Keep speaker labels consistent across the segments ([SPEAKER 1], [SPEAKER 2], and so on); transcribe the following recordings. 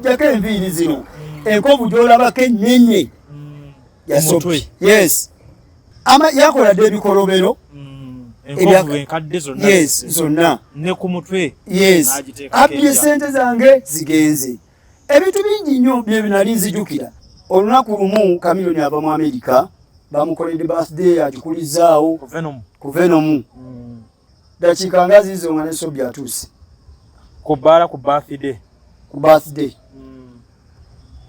[SPEAKER 1] Jaka enviiri zino enkovu gy'olabako ennene ya Ssobi. Yes. Yakola dde ebikolobero zonna
[SPEAKER 2] ne ku mutwe.
[SPEAKER 1] Yes. Abbye ssente zange zigenze. Ebintu bingi nnyo bye binali nzijukira. Olunaku lumu Chameleone ava mu Amerika bamukoledde birthday agikulizzaawo ku Venom. Dakiika nga zizo nga ne Ssobi atuuse
[SPEAKER 2] Kubala ku birthday.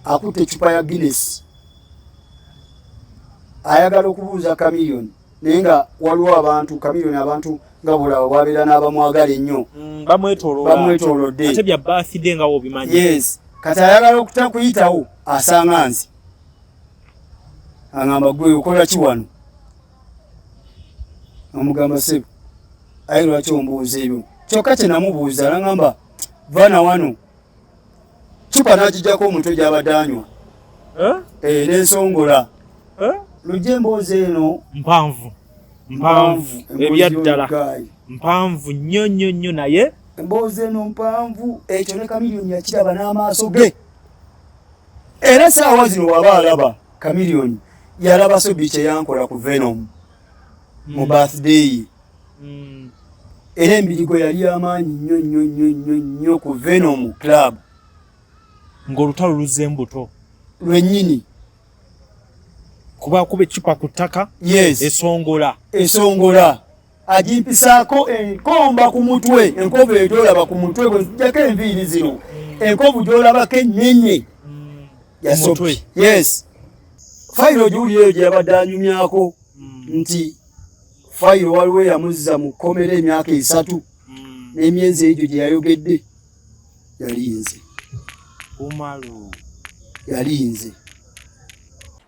[SPEAKER 1] Akutte eccupa ya Guinness ayagala okubuuza Chameleone naye nga waliwo abantu abantu nga bulaba bwabeera n'abamwagala ennyo bamwetoolodde
[SPEAKER 2] ate bya birthday nga wobimanyi.
[SPEAKER 1] Yes. Kati ayagala okutakuyitawo asanga nzi aŋŋamba gwe okola ki wano? Amugamba Ssebo aye lwaki ombuuza ebyo? Kyokka kye namubuuza n'aŋŋamba vana wano cupa n'agijjako omutwe gy'abadde anywa n'ensongola lujja emboozi eno
[SPEAKER 2] mpanvu ebyaddala mpanvu nnyo naye
[SPEAKER 1] emboozi eno mpanvu. Ekyo ne Chameleone yakiraba n'amaaso ge. Era saawa zino waba alaba Chameleone yalaba Ssobi kye yankola ku Venom mu birthday ye. Era embirigo yali amaanyi nnyo ku Venom Club
[SPEAKER 2] ng'olutalo luzza embuto
[SPEAKER 1] lwennyini
[SPEAKER 2] kuba kuba eccupa ku ttaka.
[SPEAKER 1] Yes. Esongola agimpisaako enkomba ku mutwe. Enkovu eyo gy'olaba ku mutwe bwe nzijjako enviiri zino enkovu gy'olabako ennene ya Ssobi. Yes. Fayiro giwulira eyo gye yabadde anyumyako nti Fayiro waliwo yamuzza mu kkomera emyaka 3 n'emyezi egyo gye yayogedde yalinze.
[SPEAKER 2] Umaru
[SPEAKER 1] yalinze.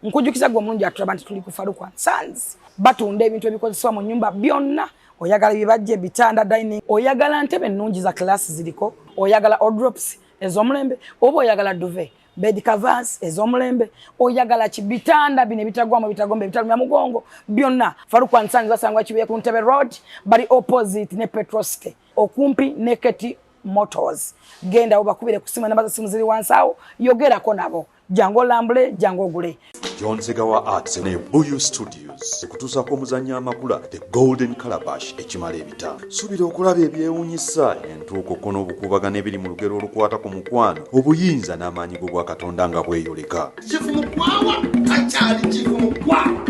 [SPEAKER 3] Nkujukiza gwe mulungi atulaba nti tuli ku Farukwa Sons batunda ebintu ebikozesebwa mu nnyumba byonna. Oyagala bibajje bitanda dining, oyagala ntebe nnungi za class ziriko, oyagala wardrobes ez'omulembe, oba oyagala duvet bed covers ez'omulembe, oyagala kibitanda bine bitagwamu bitagombe bitalumya mugongo byonna. Farukwa Sons basangwa Kibuye ku Ntebe Road bali opposite ne Petrosite okumpi ne Keti Motors. Genda obakubire kusima namba za simu ziri wansawo yogerako nabo. Jango lambule jango gule.
[SPEAKER 4] John Segawa Arts ne Buyu Studios kutuusako omuzannyo amakula The Golden Calabash ekimala ebita. Subira okulaba ebyewuunyisa entuuko n'obukuubagano ebiri mu lugero olukwata ku mukwano obuyinza n'amaanyi g'obwa Katonda nga bweyoleka.
[SPEAKER 5] Chifu mukwawa kakyali chifu mukwawa.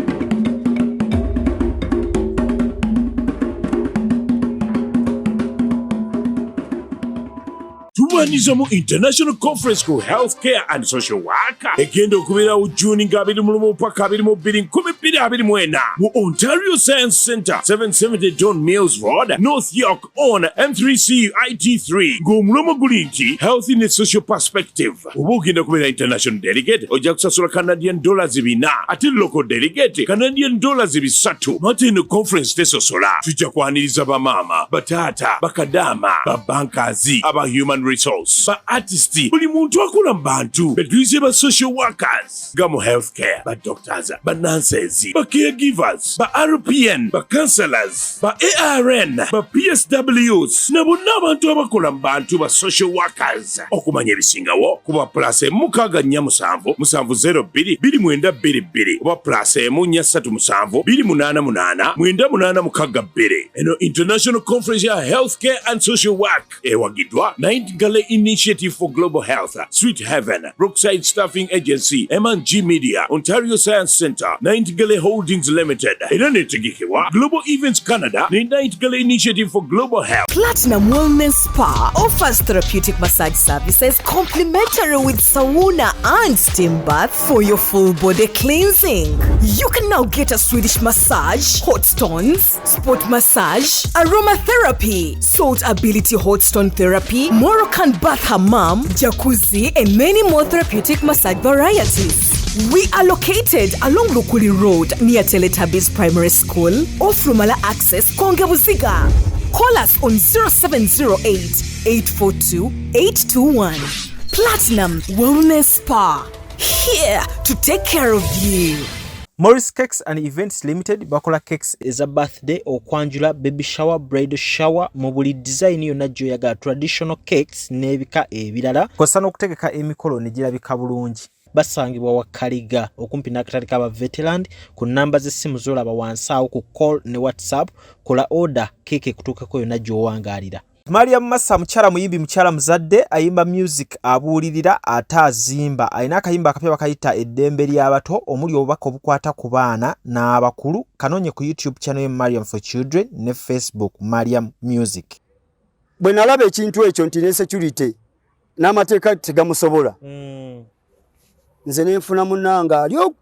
[SPEAKER 6] Tumanyizamu International Conference ku Healthcare and Social Worker egenda okubeerawo June nga 21 paka 22 mu Ontario Science Centre 770 John Mills Road, North York on M3C IT3. Ng'omulomo guli nti Health in a Social Perspective. Oba ogenda kubeera International Delegate ojja kusasula Canadian dollars 4 ate Local Delegate Canadian dollars 3. Mate eno conference tesosola. Tujja kwaniriza bamaama, bataata, bakadama, babankazi, aba human resource, ba artisti, buli muntu akola mu bantu, betulize ba social workers, ga mu healthcare, ba doctors, ba nurses, ba caregivers, ba RPN, ba counselors, ba ARN, ba PSWs, na bonna abantu abakola mu bantu ba social workers. Okumanya ebisingawo kuba plus 647 702 2922 oba plus 137 288 9862. Eno International Conference ya Healthcare and Social Work ewagidwa Nightingale Initiative for Global Health, Sweet Heaven, Brookside Staffing Agency, M&G Media, Ontario Science Centre, Nightingale Holdings Limited, era netegekebwa Global Events Canada ne Nightingale Initiative for Global Health.
[SPEAKER 7] Platinum Wellness Spa offers therapeutic massage services complimentary with sauna and steam bath for your full body cleansing. You can now get a Swedish massage, hot stones, sport massage, aromatherapy, salt ability hot stone therapy, Moroccan bath hammam, jacuzzi, and many more therapeutic massage varieties. We are located along Lukuli Road near Teletubbies Primary School, off Rumala Access, Kongebuziga. Call us on 0708 842 821. Platinum Wellness Spa, here to take care of you.
[SPEAKER 2] Morris Cakes and Events Limited bakola cakes eza birthday okwanjula baby shower bridal shower mu buli design yonna gy'oyagala traditional cakes n'ebika ebirala kw'ossa n'okutegeka emikolo ne girabika bulungi. Basangibwa wa Kaliga okumpi n'akatale k'aba veteran ku namba z'essimu z'olaba wansi awo ku call ne WhatsApp kola order keeke kutuukako yonna gy'owangaalira. Mariam Massa mukyala muyimbi mukyala muzadde ayimba music abuulirira ate azimba alina akayimba akapya bakayita eddembe ly'abato omuli obubaka obukwata ku baana n'abakulu kanoonye ku YouTube channel Mariam for Children ne Facebook Mariam Music.
[SPEAKER 1] Bwe nalaba ekintu ekyo nti ne security n'amateeka tegamusobola nze nenfuna munnanga alio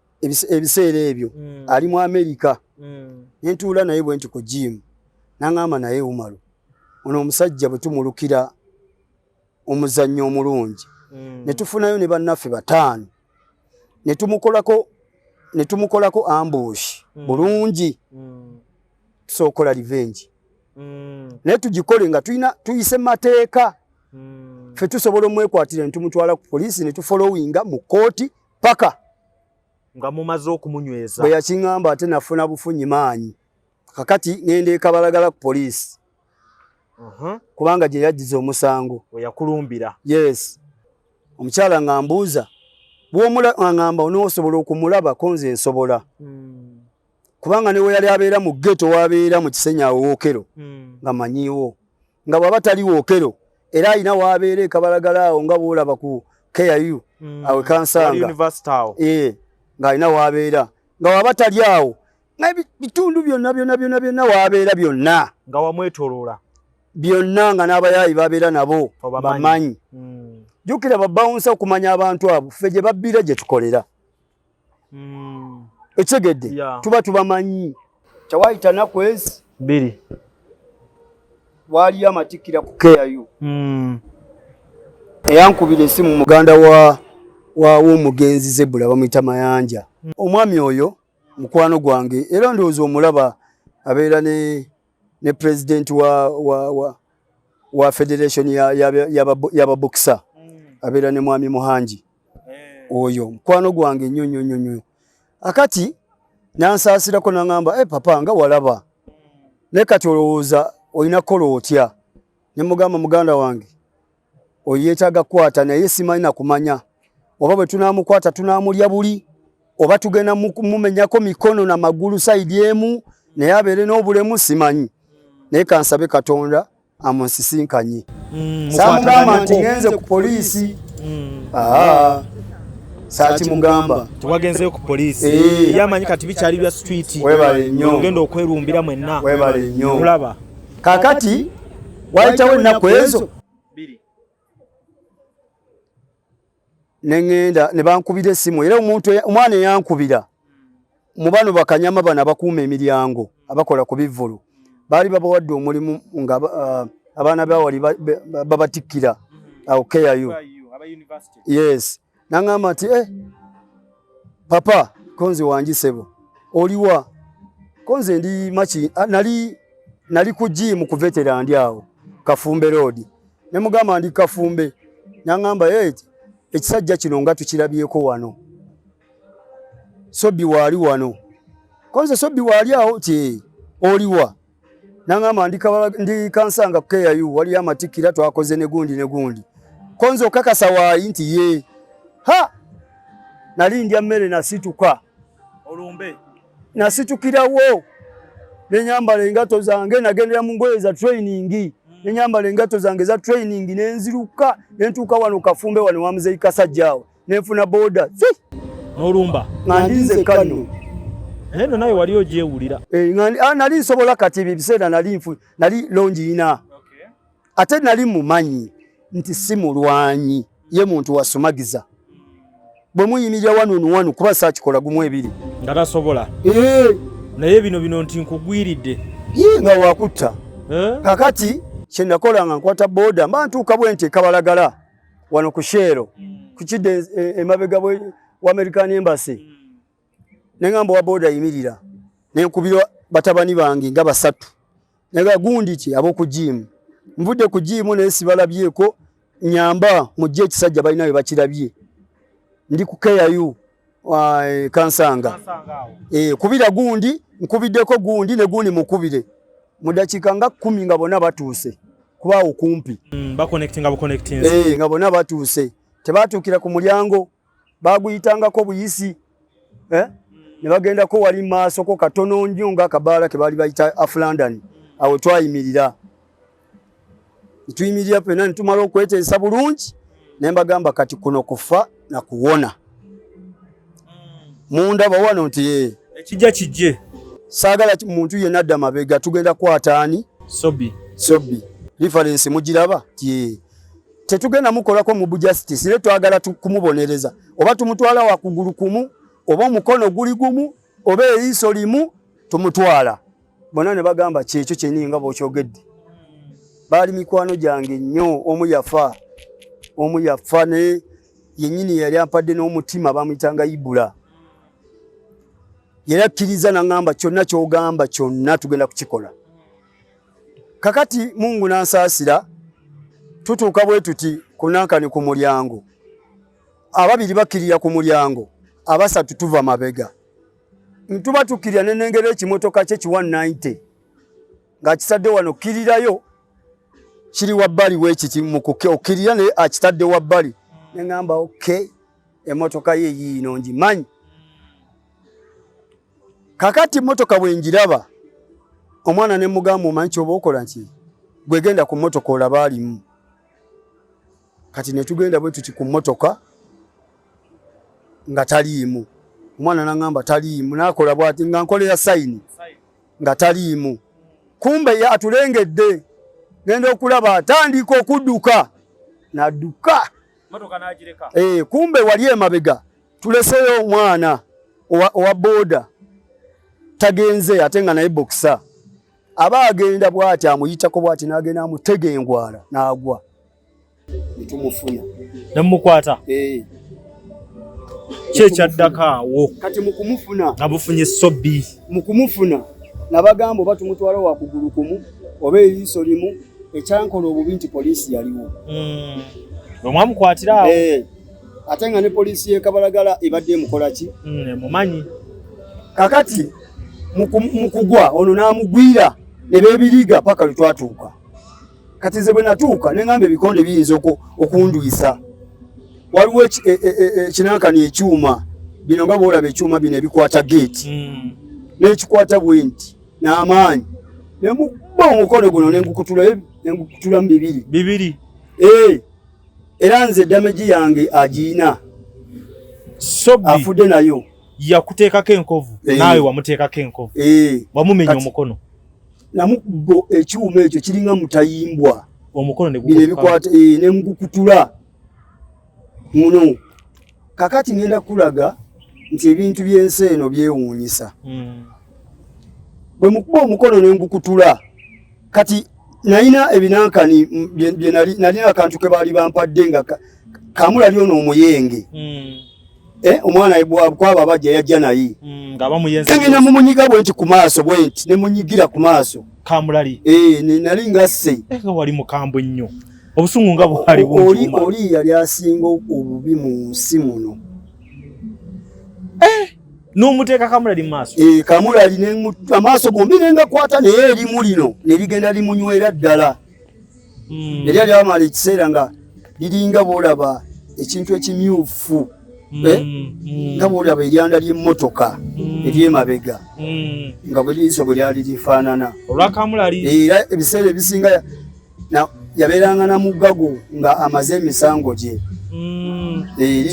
[SPEAKER 1] ebiseera ebyo ali mu Amerika nentuula naye bwe nti ku gym nangamba naye Umaru ono omusajja bwe tumulukira omuzannyo omulungi ne tufunayo ne bannaffe bataano ne tumukolako ambush bulungi tusokola revenge naye tugikole nga tuyise mateeka fe tusobola omwekwatira ne tumutwala ku poliisi ne tufollowinga mu kooti paka
[SPEAKER 2] nga mumaze okumunyweza.
[SPEAKER 1] Bwe yakiŋŋamba ate nafuna bufunyi maanyi kakati ngende kabalagala ku poliisi kubanga gye yajjiza omusango
[SPEAKER 2] we yakulumbira.
[SPEAKER 1] Yes, omukyala ngambuuza bw'omulangamba onoosobola okumulaba ko nze nsobola kubanga ne we yali abeera mu ghetto wabeera mu Kisenya Wookero nga manyiiwo nga bw'aba tali Wookero era alina wabeera ekabalagala awo nga bw'olaba ku KIU awe Kansanga nga alina wabeera nga waba tali awo nga bitundu byonna wabeera byonna
[SPEAKER 2] nga wamwetoloola
[SPEAKER 1] byonna nga n'abayaayi babeera nabo bamanyi. Jjukira babawunsa okumanya abantu abo ffe gye babbira gye tukolera ekigedde tuba tubamanyi. Kyawayita nakwezi
[SPEAKER 2] 2
[SPEAKER 1] waaliyo amatikkira ku KIU eyankubira essimu muganda w'omugenzi Zebula bamuyita Mayanja. Omwami oyo mukwano gwange era ndowooza omulaba abeera ne president wa federation y'ababokisa abeera ne mwami Muhanji oyo mukwano gwange nnyo akati nansaasirako nangamba papa nga walaba ne kati olowooza olina kola otya ne mugamba muganda wange oyeetaaga kukwata naye simanyi na kumanya oba bwe tunaamukwata tunaamulya buli oba tugenda mumenyako mikono na magulu saidi emu naye abeere n'obulemu simanyi naye kansabe Katonda amunsisinkanye. Samugamba nti ngenze ku poliisi saati mugamba
[SPEAKER 2] tuwagenzeyo ku poliisi yamanyi kati bikyali bya street ogenda okwerumbira mwenna
[SPEAKER 1] webale nnyo
[SPEAKER 2] kulaba
[SPEAKER 1] kakati wayitawo ennaku ezo nengenda ne bankubira essimu era omwana eyankubira mu bano bakanyama bano abakuuma emiryango abakola ku bivvulu baali babawadde omulimu nga abaana bawali babatikkira awo KIU. Yes, nangamba nti papa konze wanjisebo oliwa konze ndi machi nali ku gym ku veteran ndi awo Kafumbe road ne mugamba ndi Kafumbe nangamba ekisajja kino nga tukirabyeko wano Ssobi wali wano konze Ssobi wali awo ti oliwa nangamba ndi Kansanga KIU wali amatikira twakoze ne gundi konze okakasa wayi nti ye nali ndya mmere nasituka
[SPEAKER 2] olumbe
[SPEAKER 1] nasitukirawo nenyambala engato zange nagendera mu ngoye za training nenyambala engato zange za training nenziruka nentuuka wano Kafumbe wano wamuzeyi Kasajjaawo nenfuna boda
[SPEAKER 2] n'olumba
[SPEAKER 1] ngandinze kano
[SPEAKER 2] neno naye wali ogyewulira
[SPEAKER 1] nali nsobola kati ebiseera nali longi ina ate nali mumanyi nti si mulwanyi ye muntu wasumagiza bwe muyimirira wanu kuba saakikola gumu ebiri
[SPEAKER 2] nga tasobola naye bino nti nkugwiridde
[SPEAKER 1] nga wakutta kakati kyenakola nga nkwata boda mba ntuuka bwe nti ekabalagala wano ku Shero kukidde emabega wa American Embassy nengamba wa boda yimirira nenkubira batabani bange nga 3 nega gundi ki aboku gym mvudde ku gym nesi balabyeko nyamba mujje ekisajja balina we bakirabye ndi ku KIU Kansanga. Kubira gundi, nkubiddeko gundi ne gundi mukubire. Mu dakiika nga 10 nga bonna batuuse. Kuba okumpi. Nga bonna batuuse. Tebatuukira ku mulyango. Baguyitangako buyisi. Ne bagendako wali maaso ko katono nnyo nga akabaala ke bali bayita Aflandani. Awo twayimirira. Tuyimirira pena ntumala okweteesa bulungi. Ne mbagamba kati kuno kufa na kuwona. Munda bawano nti
[SPEAKER 2] ekijja kijje.
[SPEAKER 1] Saagala muntu yenna adda mabega tugenda kwataani. Ssobi. Reference mugiraba? Tetugenda mukolako mu justice ile twagala kumubonereza. Oba tumutwala wa kugulu kumu, oba omukono guli gumu, oba eriiso limu tumutwala. Bonna ne bagamba kyekyo kyeni nga bw'okyogedde. Baali mikwano gyange nnyo, omu yafa ne yennyini yali ampadde n'omutima bamuyitanga Ibula. Yera akkiriza n'angamba kyonna ky'ogamba kyonna tugenda kukikola. Kakati Mungu n'ansaasira tutuuka bwe tuti kunankani ku mulyango. Ababiri bakkirira ku mulyango, abasatu tuva mabega. Ntuba tukkirira n'ennengera ekimotoka kye 190 nga kisadde wano kirirayo kiri wabbali w'ekiti mukuke okkirira ne akitadde wabbali. Ne ngamba okay, emmotoka ye yiino ngimanyi. Kakati emmotoka bwe ngiraba omwana ne mugamba omanyi ky'oba okola nti gwegenda ku mmotoka olaba alimu. Kati ne tugenda bwe tuti ku mmotoka nga taliimu. Omwana n'angamba taliimu, n'akola bw'ati nga nkolera sayini nga taliimu. Kumbe atulengedde. Genda okulaba atandika okudduka. N'adduka.
[SPEAKER 2] Motoka n'agireka.
[SPEAKER 1] Kumbe wali emabega tuleseyo omwana owa boda tagenze ate nga naye bokisa. Aba agenda bw'ati amuyitako bw'ati n'agenda amutega engwala n'agwa. Nitumufuna.
[SPEAKER 2] Nemukwata. Kyekyaddakaawo.
[SPEAKER 1] Kati mukumufuna.
[SPEAKER 2] Nabufunye Ssobi.
[SPEAKER 1] Mukumufuna. Nabagamba oba tumutwala wa kugulu kumu oba eriiso limu ekyankola obubi nti poliisi yaliwo.
[SPEAKER 2] Omwamukwatira awo.
[SPEAKER 1] Ate nga ne poliisi y'e Kabalagala ebadde emukola ki?
[SPEAKER 2] Mumanyi.
[SPEAKER 1] Kakati mukugwa ono n'amugwira ne beebiriga paka lwe twatuuka. Kati ze bwe natuuka ne ngamba ebikonde biyinza okundwisa. Waliwo ekinankani ekyuma bino nga bw'olaba ekyuma bino ebikwata geeti. N'ekikwata bwenti n'amaanyi. Ne mukuba omukono guno n'engukutula mu bibiri. Era nze damage yange agiina.
[SPEAKER 2] Ssobi
[SPEAKER 1] afudde nayo.
[SPEAKER 2] Yakuteekako enkovu naawe wamuteekako enkovu. Wamumenya omukono.
[SPEAKER 1] Namukuba ekyuma ekyo kiringa mutayimbwa.
[SPEAKER 2] Omukono ne
[SPEAKER 1] gukwata n'engukutula. Muno. Kakati ngenda kulaga nti ebintu by'ensi eno byewuunyisa. Bwe mukuba omukono n'engukutula. Kati nalina ebinankani nalina akantu ke baali bampadde nga kamulali ono omuyenge. Omwana bw'aba bajja yajja naye. Ngenda mumunyiga bwenti ku maaso bwenti ne munyigira ku maaso.
[SPEAKER 2] Kamulali.
[SPEAKER 1] Nali ngasse.
[SPEAKER 2] Wali mukambwe nnyo. Obusungu nga bwali bungi.
[SPEAKER 1] Oli yali asinga obubi mu nsi muno.
[SPEAKER 2] N'omuteeka Kamulali mu maaso.
[SPEAKER 1] Kamulali amaaso gombi nenga kwata naye erimu lino ne ligenda limunywera ddala. Yali ali amala ekiseera nga liringa bw'olaba ekintu ekimyufu. Nga bw'olaba eryanda ly'emmotoka ery'emabega. Nga bwe liiso bwe lyali lifaanana.
[SPEAKER 2] Olwa Kamulali.
[SPEAKER 1] Era ebiseera ebisinga yabeeranga na muggago nga amaze emisango gye.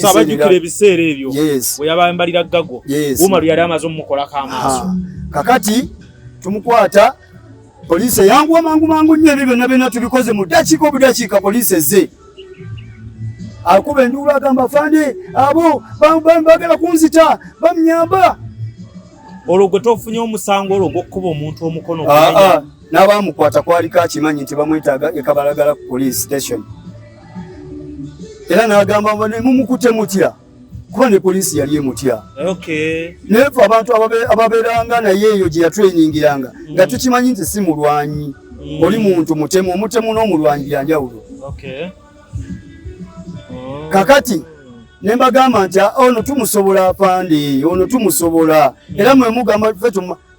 [SPEAKER 2] Sabajjukira ebiseera ebyo bwe yabambalira ggago. Umaru yali amaze omukolako amaaso.
[SPEAKER 1] Kakati tumukwata poliisi yanguwa mangu nnyo ebyo byonna tubikoze mu ddakiika obudakiika poliisi ezze. Akuba enduulu agamba afande abo bagala kunzita bamnyamba.
[SPEAKER 2] Olwo gwe tofunye omusango olwo gw'okkuba omuntu omukono.
[SPEAKER 1] N'abaamukwata kwaliko akimanyi nti bamwetaaga e Kabalagala police station. Era n'agamba ne mumukute mutya kuba ne poliisi yali emutya. Nefe abantu ababeeranga naye eyo gye yatrainingiranga nga tukimanyi nti si mulwanyi. Oli muntu mutemu, omutemu n'omulwanyi bya njawulo. Kakati ne mbagamba nti ono tumusobola apande ono tumusobola era mwe mugamba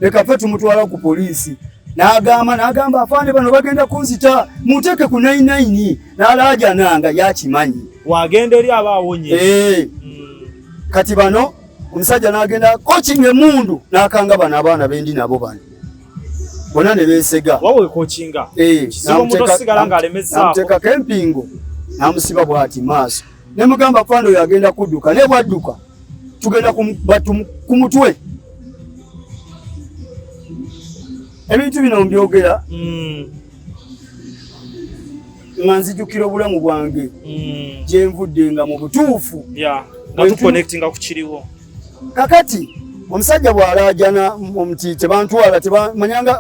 [SPEAKER 1] leka ffe tumutwala ku poliisi n'agamba afande bano bagenda kunzita muteeke ku 99 n'alaaja nanga yakimanyi
[SPEAKER 2] wagenda eri abaawonye
[SPEAKER 1] kati bano omusajja n'agenda coaching emundu n'akanga bano abaana bendi nabo bano bonna ne beesega
[SPEAKER 2] wawe coachinga
[SPEAKER 1] namuteekako empingo n'amusiba bw'ati maaso ne mugamba fando oyo agenda kudduka ne bwadduka tugenda ku mutwe ebintu bino mbyogera nga nzijukira obulamu bwange gye nvudde nga mu butuufu
[SPEAKER 2] nga kukiriwo
[SPEAKER 1] kakati omusajja bw'alaajana omuti tebantwala tebamanyanga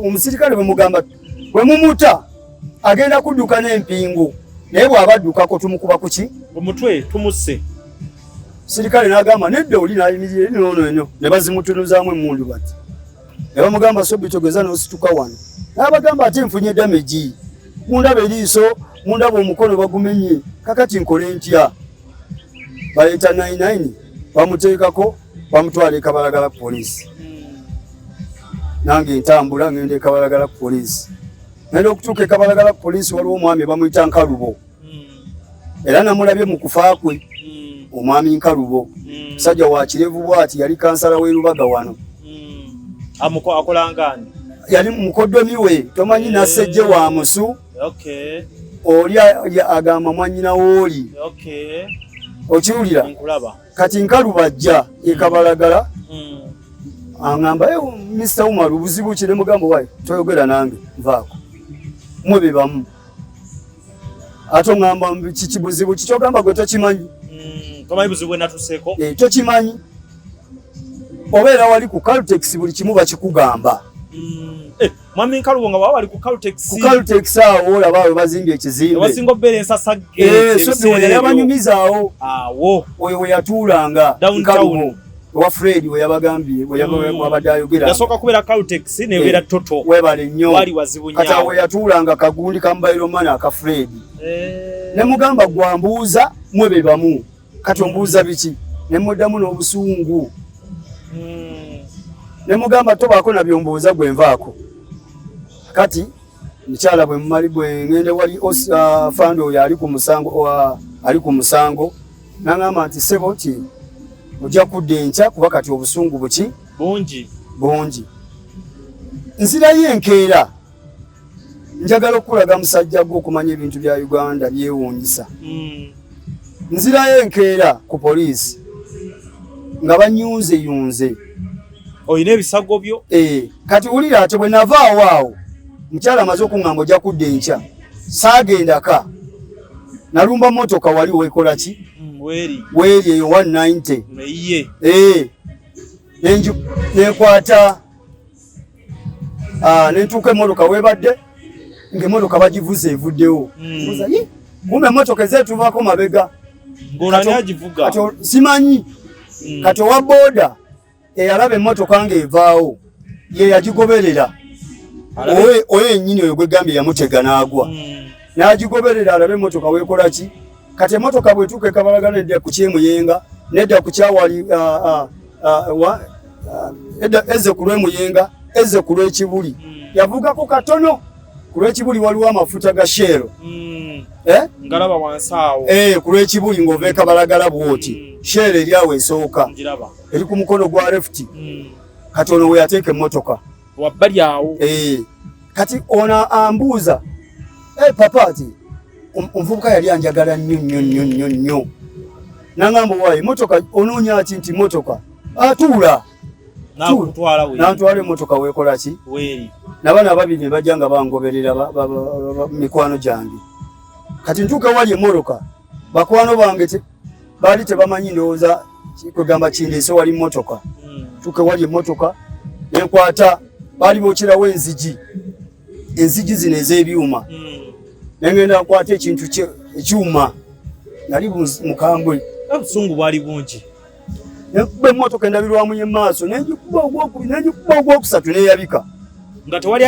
[SPEAKER 1] omusirikale bwe mugamba bwe mumuta agenda kudduka n'empingu naye bw'abaddukako tumukuba kuki
[SPEAKER 2] omutwe tumusse
[SPEAKER 1] sirikale n'agamba nedda oli n'ayimirira eno eno ne bazimutunuzaamu emmundu bati ne bamugamba Ssobi togeza n'osituka wano n'abagamba ate nfunye damagi mundaba eriiso mundaba omukono bagumenye kakati nkole ntya baleeta 99 bamuteekako bamutwala ekabalagala ku poliisi nange ntambula ngenda ekabalagala ku poliisi ngenda okutuuka ekabalagala ku poliisi waliwo omwami bamuyita Nkalubo era namulabye mu kufa kwe omwami Nkalubo musajja wa kirevu bw'ati yali kansala w'e Lubaga wano
[SPEAKER 2] akolangani
[SPEAKER 1] yali mukoddomi we tomanyi nassejje wa musu oli agamba mwanyina wooli okiwulira kati Nkalubo ajja ekabalagala aŋŋamba Mr. Umaru buzibu ki ne mugamba wayi toyogera nange nvaako mwe be bamu ate oŋŋamba kiki buzibu ki kyogamba gwe tokimanyi tokimanyi obeera wali ku Caltex buli kimu bakikugamba
[SPEAKER 2] mwami Nkalubo nga wali ku
[SPEAKER 1] Caltex awo olaba awo bazimbye ekizimbe Ssobi we yali abanyumizaawo oyo we yatuulanga Nkalubo wa Fred we yabagambye wabadde ayogera
[SPEAKER 2] yasooka kubeera Caltex nebeera toto
[SPEAKER 1] webale nnyo
[SPEAKER 2] wali wazibu nnyo
[SPEAKER 1] kati awo yatuulanga kagundi kambairo mana aka Fred ne mugamba gwambuuza mwe be bamu kati ombuuza biki ne muddamu n'obusungu ne mugamba tobaako na byombuuza gwe nvaako kati mukyala bwe mmali bwe ngende wali fando oyo ali ku musango n'aŋŋamba nti ssebo ki ojja kudda enkya kuba kati obusungu buki bungi nzirayo enkeera njagala okulaga musajja gwe okumanya ebintu bya Uganda byewuunyisa nzirayo enkeera ku poliisi nga banyunzeyunze
[SPEAKER 2] oyina ebisago byo
[SPEAKER 1] kati wulira ate bwe navaawo awo mukyala amaze okuŋŋamba ojja kudda enkya saagendaka nalumba motoka wali wekola ki weeri eyo 190 nekwata nentuuka emotoka webadde ng'emotoka bagivuze evuddewo kumbe emotoka ezeetuvaako mabega simanyi kati owa booda eyalaba emmotoka ng'evaawo ye yagigoberera oyo ennyini oyo gwegambye yamutega n'agwa n'agigoberera alabe emmotoka weekola ki kati emmotoka bwetuuka ekabalagala nedda ku kyemuyenga nedda ku kyawali eze ku lw'emuyenga eze ku lw'ekibuli yavugako katono ku lw'ekibuli waliwo amafuta ga sheero
[SPEAKER 2] ngalaba wansi awo
[SPEAKER 1] ku lw'ekibuli ng'ova ekabalagala bw'oti sheero eri awo esooka eri ku mukono gwa lefuti kati ono we yateeka emmotoka
[SPEAKER 2] wabbali awo
[SPEAKER 1] kati ono ambuuza papa ati omuvubuka yali anjagala nnyo n'aŋŋamba waayi emotoka onoonya ati nti motoka atuula n'antwala emmotoka weekola ki n'abaana ababiri ne bajja nga bangoberera mikwano gyange kati ntuuka wali emmotoka bakwano bange baali tebamanyi ndowooza kwegamba kindeese wali mmotoka ntuuka wali emmotoka nenkwata baali bookerawo enzigi zino ez'ebyuma nengenda nkwata ekintu ekyuma nali mukambwe
[SPEAKER 2] obusungu bwali bungi
[SPEAKER 1] nekuba emmotoka endabirwamu ye maaso negikuba ogwokusatu neyabika
[SPEAKER 2] nga tewali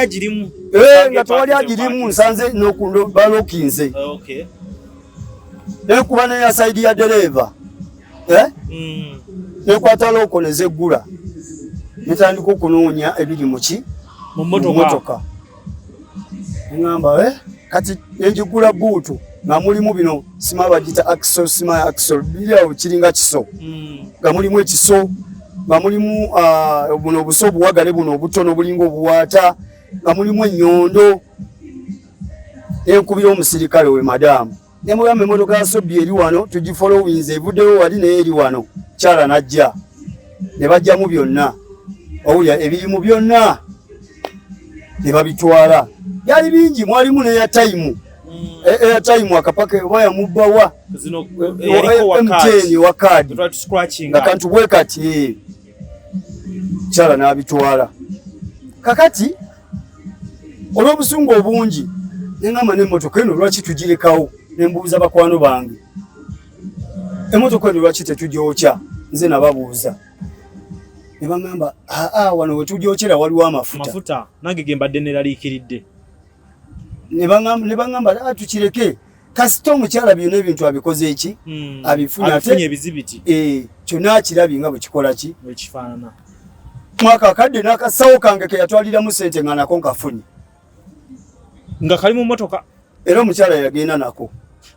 [SPEAKER 2] agirimu
[SPEAKER 1] nsanze balokinze nekuba neya saidi ya dereva nekwata loko nezeggula netandika okunoonya ebiri mu motoka ngamba kati nenjigula buutu nga mulimu bino sima bagita axle biriawo kiringa kiso nga mulimu ekiso nga mulimu buno obuso obuwagale buno obutono obulinga obuwaata nga mulimu ennyondo enkubira omusirikale we madamu nemugamba emmotoka ya Ssobi eri wano tugifolowinze evuddeyo wali naye eri wano kyala najja ne bajjamu byonna owulya ebirimu byonna ne babitwala byali bingi mwalimu n'eyatayimu airtime akapaka oba yamubbawa MTN wa kaadi nga kantu bwe kati kyala n'abitwala kakati olw'obusungu obungi neŋŋamba n'emmotoka eno lwaki tugirekawo nembuuza bakwano bange emmotoka eno lwaki tetugyokya nze nababuuza ne baŋŋamba wano we tugyokyera waliwo amafuta
[SPEAKER 2] nange gembadde neraliikiridde
[SPEAKER 1] ne baŋŋamba tukireke kasita omukyala byonna ebintu abikoze eki abifunye
[SPEAKER 2] ebizibiti
[SPEAKER 1] kyonna akirabye nga bwe kikola ki
[SPEAKER 2] ekifaanana
[SPEAKER 1] mwaka akadde n'akasawo kange ke yatwaliramu ssente nga nako nkafunye
[SPEAKER 2] nga kali mu motoka
[SPEAKER 1] era omukyala yagenda nako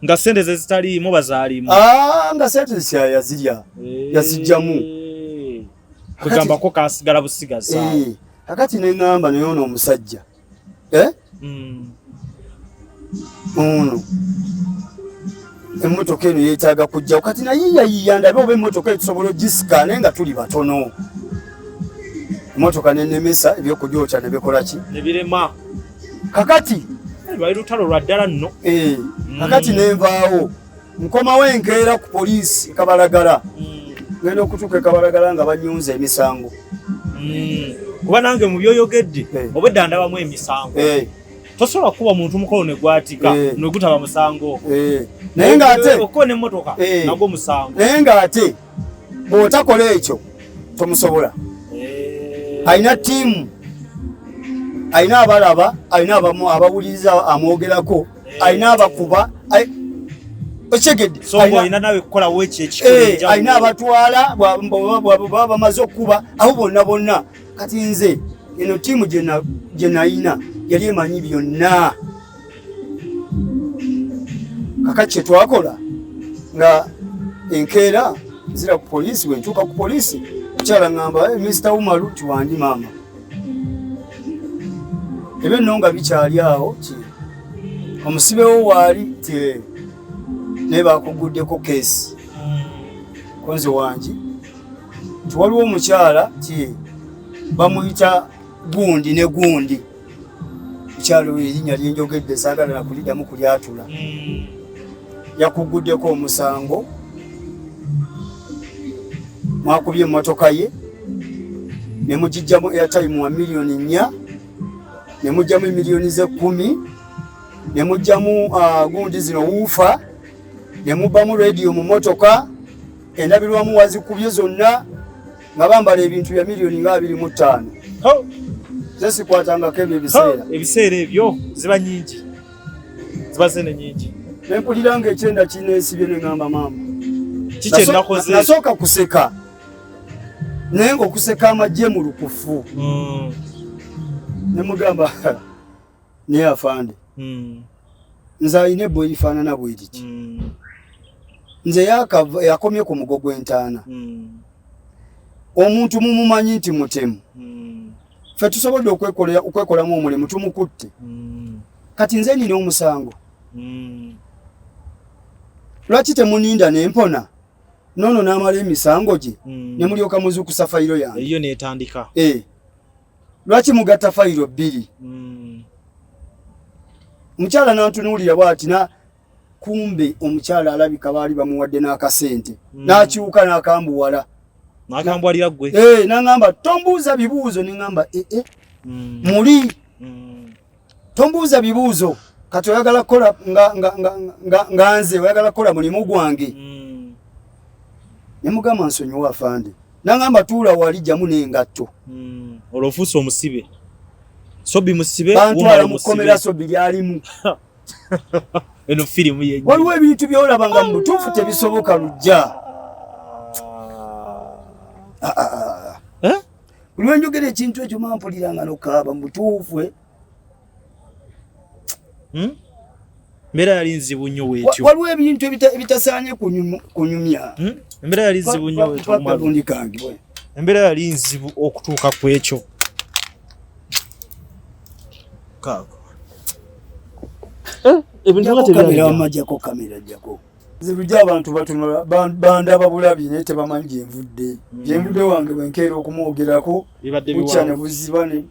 [SPEAKER 2] nga ssente ze zitaliimu bazaalimu
[SPEAKER 1] nga ssente zisya yazirya yazijjamu
[SPEAKER 2] kugambako kasigala busigaza
[SPEAKER 1] kakati neŋŋamba naye ono omusajja ono emmotoka eno yeetaaga kujjawo kati nayiyayiya ndabe oba emmotoka etusobola ogisika naye nga tuli batono emmotoka nenemesa ebyokugyokya nebikola ki
[SPEAKER 2] nebirema
[SPEAKER 1] kakati
[SPEAKER 2] lwali lutalo lwa ddala nno
[SPEAKER 1] kakati nenvaawo nkomawo enkeera ku poliisi Kabalagala ngenda okutuuka Kabalagala nga banyunza emisango
[SPEAKER 2] kuba nange mu byoyogedde obwedda ndabamu emisango tosobola kuba muntu mukolo negwatika negutaba musango
[SPEAKER 1] naye ng'ate
[SPEAKER 2] okone emmotoka nagwo musango
[SPEAKER 1] naye ng'ate bw'otakola ekyo tomusobola alina ttiimu alina abalaba alina abawuliriza amwogerako alina abakuba okyegedde alina abatwala bwaba bamaze okuba abo bonna bonna kati nze eno ttiimu gye nayina yali emanyi byonna kakati kye twakola nga enkeera nzira ku poliisi wentuuka ku poliisi mukyala ŋŋamba Mr. Umaru kiwandi maama ebyo nno nga bikyali awo omusibe wo waali naye bakuguddeko keesi konze wangi tiwaliwo omukyala bamuyita gundi ne gundi mukyala oyo erinnya lyenjogedde saagala nakuliddamu kulyatula yakuguddeko omusango mwakubye emmotoka ye ne mugijjamu airtime wa miliyoni 4 ne mugjamu emiliyoni ze 10 ne mugjamu gundi zino wuufa ne mubbamu radio mu motoka endabirwamu wazikubye zonna nga bambala ebintu bya miliyoni nga 25 ze sikwatangako ebyo
[SPEAKER 2] ebiseera ebyo ziba nyingi ziba zene nyingi
[SPEAKER 1] nempulira nga ekyenda kineesibye neŋŋamba maama
[SPEAKER 2] kikyenakoze
[SPEAKER 1] nasooka kuseka naye ngaokuseka amagye mu lukufu nemugamba naye afande nze alina ebbo erifaanana bwe riti nze yakomye ku mugo gw'entaana omuntu mumumanyi nti mutemu ffe tusobodde okwekolamu omulimu tumukutte kati nze nina omusango lwaki temuninda nempona nono n'amala emisango gye ne mulyoka muzuukusa fayiro yange
[SPEAKER 2] eyo neetandika
[SPEAKER 1] lwaki mugatta fayiro 2 omukyala n'antunuulira bw'ati kumbe omukyala alabika baali bamuwadde n'akasente n'akiwuka n'akambuwala
[SPEAKER 2] n'akambwalira gwe
[SPEAKER 1] n'aŋŋamba tombuuza bibuuzo neŋŋamba muli tombuuza bibuuzo kati oyagala kukola nga nze oyagala kukola mulimu gwange nemugamba nsonyiwa afande n'aŋŋamba tuula wali jjamu n'engatto
[SPEAKER 2] olwo ofuuse omusibe Ssobi musibe
[SPEAKER 1] bantwala mukomera Ssobi lyalimu
[SPEAKER 2] eno firimu yenye
[SPEAKER 1] waliwo ebintu byolaba nga mu butuufu tebisoboka lujja Buli njogera ekintu ekyo mampuliranga n'okaaba mutuufu.
[SPEAKER 2] Mbera yali nzibu nnyo weetyo.
[SPEAKER 1] Waliwo ebintu ebitasaanye kunyumya.
[SPEAKER 2] Mbera yali nzibu nnyo weetyo. Mbera yali nzibu okutuuka ku ekyo. Kaako. Ebintu nga
[SPEAKER 1] tebirajjako kamera jjako. Zibujja abantu batunula bandaba bulabi naye tebamanyi gye nvudde. Gye nvudde wange bwenkeera okumwogerako bukya ne buziba ne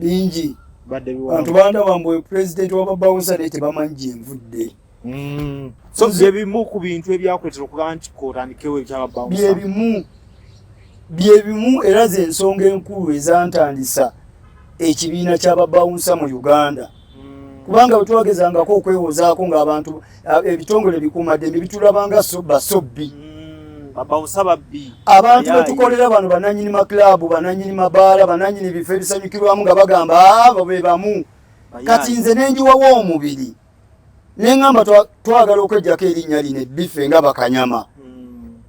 [SPEAKER 1] bingi. Abantu bandaba mbu pulezidenti w'ababawusa naye tebamanyi gye nvudde.
[SPEAKER 2] So byebimu ku bintu ebyakuleetera okuba nti kootandikewo ekyababawusa.
[SPEAKER 1] Byebimu era ze ensonga enkulu ezantandisa ekibiina ky'ababawusa mu Uganda. Kubanga bwetwagezangako okwewozaako ng'abantu ebitongole bikuumaddembe bitulabanga Ssobi.
[SPEAKER 2] Babawusa babbi.
[SPEAKER 1] Abantu betukolera bano bananyini maklabu, bananyini mabaala, bananyini bifo ebisanyukirwamu nga bagamba abo be bamu. Kati nze nenjiwawo omubiri. Neŋŋamba twagala okwejjako erinnya lino ebbife nga bakanyama.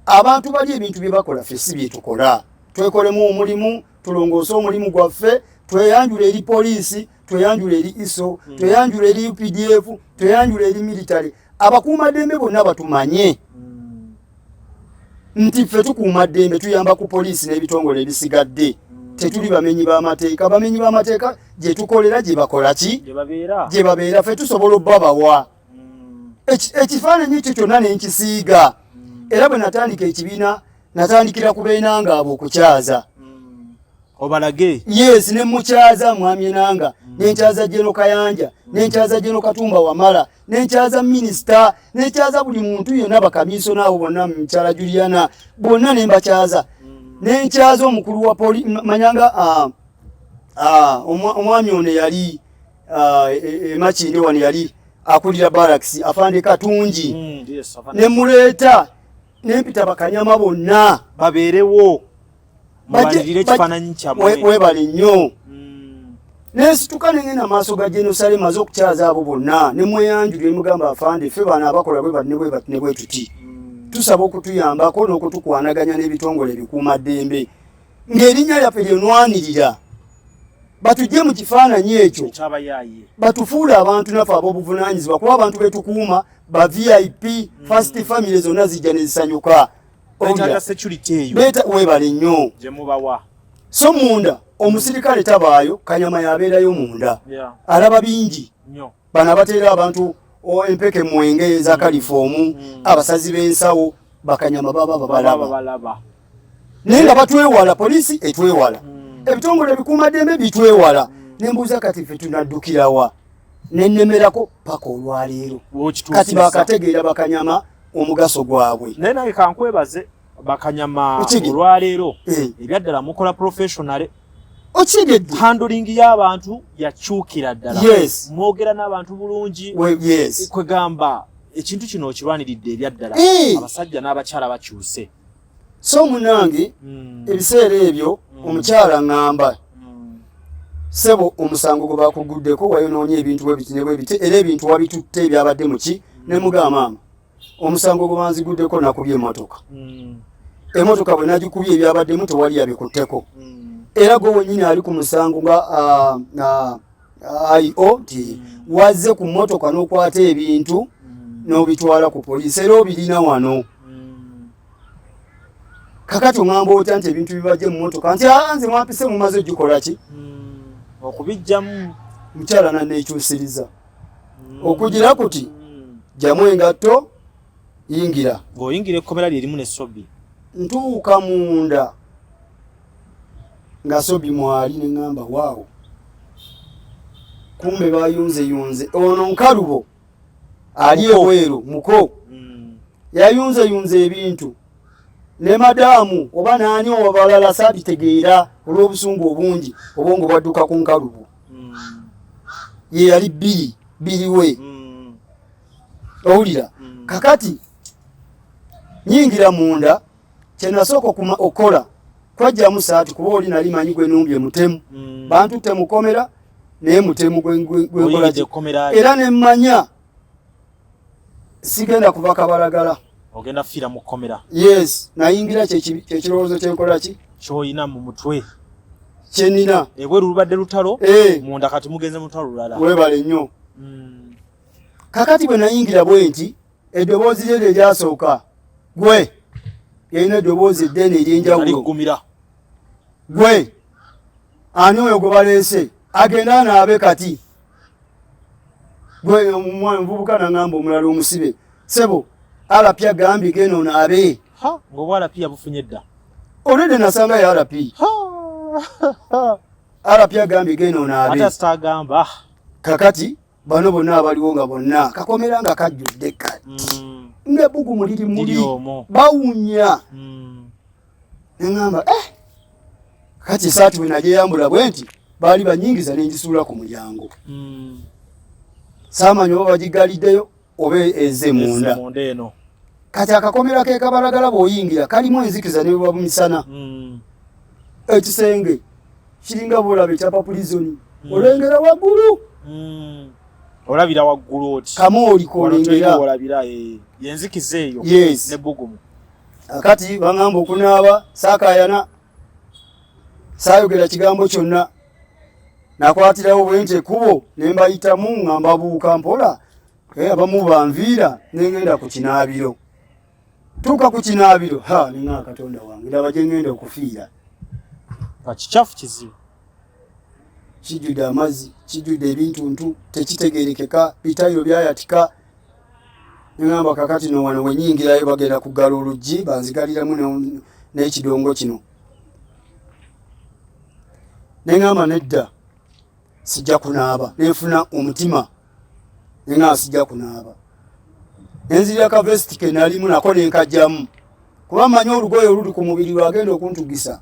[SPEAKER 1] Abantu bali ebintu bye bakola ffe si bye tukola. Twekolemu omulimu, tulongoose omulimu gwaffe, tweyanjule eri poliisi, tweyanjule eri ISO, tweyanjule eri UPDF, tweyanjule eri military. Abakuumaddembe bonna batumanye nti ffe tukuumaddembe tuyamba ku poliisi n'ebitongole ebisigadde. Tetuli bamenyi b'amateeka. Bamenyi b'amateeka gye tukolera gye bakola ki? Gye babeera ffe tusobola obbabawa. Ekifaananyi ekyo kyonna ne nkisiiga. Era bwe natandika ekibiina natandikira ku Beenanga okukyaza.
[SPEAKER 2] Obalage?
[SPEAKER 1] Yes, ne mukyaza Mwami Enanga, ne nkyaza Jeno Kayanja, ne nkyaza Jeno Katumba Wamala, ne nkyaza Minister, ne nkyaza buli muntu yonna bakamiiso n'abo bonna Mukyala Juliana, bonna ne mbakyaza. Ne nkyaza omukulu wa manyanga omwami ono yali Makinde wano yali akulira barracks Afande Katungi. Ne muleeta ne mpita bakanyama bonna
[SPEAKER 2] babeerewo. Mbalirire kifaananyi kyamwe.
[SPEAKER 1] Webale nnyo. Nesituka nengenda maaso ga Jerusalemu maze okukyaza abo bonna ne mweyanjulira mugamba Afande ffe bano abakola bwe bwe tuti. Tusaba okutuyambako n'okutukwanaganya n'ebitongole ebikuumaddembe. Ng'erinnya lyaffe lyenwanirira. Batujje mu kifaananyi ekyo. Batufuule abantu naffe ab'obuvunaanyizibwa kuba abantu betukuuma ba VIP, first family zonna zijja ne zisanyuka. Beta webale nnyo. So munda omusirikale tabaayo kanyama yabeerayo munda. Alaba bingi. Bano abateera abantu empeke mwenge eza kalifoomu, abasazi b'ensawo bakanyama baba babalaba. Naye nga batwewala, poliisi etwewala. Ebitongole ebikuumaddembe bitwewala. Ne mbuuza kati ffe tunaddukirawa. Ne nnemerako paka olwaleero. Kati bakategeera bakanyama omugaso gwabwe.
[SPEAKER 2] Naye nange kankwebaze bakanyama olwaleero ebyaddala mukola professional.
[SPEAKER 1] Okigedde
[SPEAKER 2] handling y'abantu yakyukira ddala.
[SPEAKER 1] Yes.
[SPEAKER 2] Mwogera n'abantu bulungi.
[SPEAKER 1] Yes.
[SPEAKER 2] Kwegamba ekintu kino okirwaniridde ebyaddala. Abasajja n'abakyala bakyuse.
[SPEAKER 1] So munange ebiseera ebyo omukyala ngamba sebo omusango gwe bakuguddeko wayonoonya ebintu bwebiti era ebintu wabitutte ebyabadde muki ne mugamba maama omusango gwe banziguddeko nakubye emotoka. Emotoka bwe nagikubye ebyabaddemu tewali yabikutteko. Era gwe wennyini ali ku musango nga IO ti wazze ku motoka n'okwata ebintu n'obitwala ku poliisi era obirina wano. Kakati ongamba otya nti ebintu bibajje mu motoka nti nze mwampise mumaze ogikola ki?
[SPEAKER 2] Okubijjamu.
[SPEAKER 1] Mukyala nanneekyusiriza. Okugira kuti jamu engatto yingira.
[SPEAKER 2] Ng'oyingira ekkomera lye erimu ne Ssobi.
[SPEAKER 1] Ntuuka munda nga Ssobi mwali ne ngamba waawo. Kumbe bayunzeyunze. Ono nkalubo ali ebweru muko. Yayunzeyunze ebintu. Ne madamu oba naani obalala saabitegeera olw'obusungu obungi obwongo bwadduka ku nkalubo. Ye yali bbiri we. Owulira kakati nyingira munda kye nasooka okukola kwajjamu saati kuba oli nali manyi gwe numbye mutemu. Bantu temukomera naye mutemu gwenkola era ne mmanya sigenda kuva Kabalagala.
[SPEAKER 2] ogenda fira mu komera.
[SPEAKER 1] Yes, nayingira kyekirowoozo kyenkola ki
[SPEAKER 2] kyoyina mu mutwe
[SPEAKER 1] kyenina
[SPEAKER 2] ebweru lubadde lutalo munda kati mugenze mutalo lulala.
[SPEAKER 1] Webale nnyo. Kakati bwe nayingira bwe nti eddoboozi lye lyasooka gwe yalina eddoboozi eddene ery'enjawulo. Gwe ani oyo gwe baleese agenda anaabe kati gwe omuvubuka naŋŋamba omulala omusibe sebo RP agambye geno naabe.
[SPEAKER 2] Ng'obwa RP yabufunye dda.
[SPEAKER 1] Olwedde nasanga ya RP. RP agambye geno naabe.
[SPEAKER 2] Ate sitagamba.
[SPEAKER 1] Kakati bano bonna abaliwo nga bonna kakomera nga kajjudde kati. Ng'ebbugumu liri muli bawunya. Neŋŋamba kati esaati bwe nagyeyambula bwe nti baali banyingiza n'engisuula ku mulyango. Saamanya oba bagigaliddeyo oba eze munda. Kati akakomera ke kabalagala bw'oyingira kalimu enzikiza ne bwe misana. Ekisenge kiringa bw'olaba ekyapa pulizoni olengera waggulu.
[SPEAKER 2] Olabira waggulu oti.
[SPEAKER 1] Kamooli k'olengera.
[SPEAKER 2] Olabira yenzikiza eyo n'ebbugumu.
[SPEAKER 1] Akati baŋŋamba okunaaba saakaayana saayogera kigambo kyonna nakwatirawo bwe nti ekkubo ne mbayitamu nga mbabuuka mpola abamu banviira ne ngenda ku kinaabiro. Tuuka ku kinaabiro ninga Katonda wange ndaba gye ngenda okufiira.
[SPEAKER 2] Kikyafu kizibu.
[SPEAKER 1] Kijjudde amazzi, kijjudde ebintuntu tekitegeerekeka, bitayiro byayatika. Neŋŋamba kakati no wano wenyingirayo bagenda kuggala oluggi banzigaliramu n'ekidongo kino. Neŋŋamba nedda sijja kunaaba nenfuna omutima neŋŋamba sijja kunaaba. Nenzirira kavesiti ke nalimu nako nenkajjamu kuba mmanyi olugoye oluli ku mubiri lwagenda okuntugisa.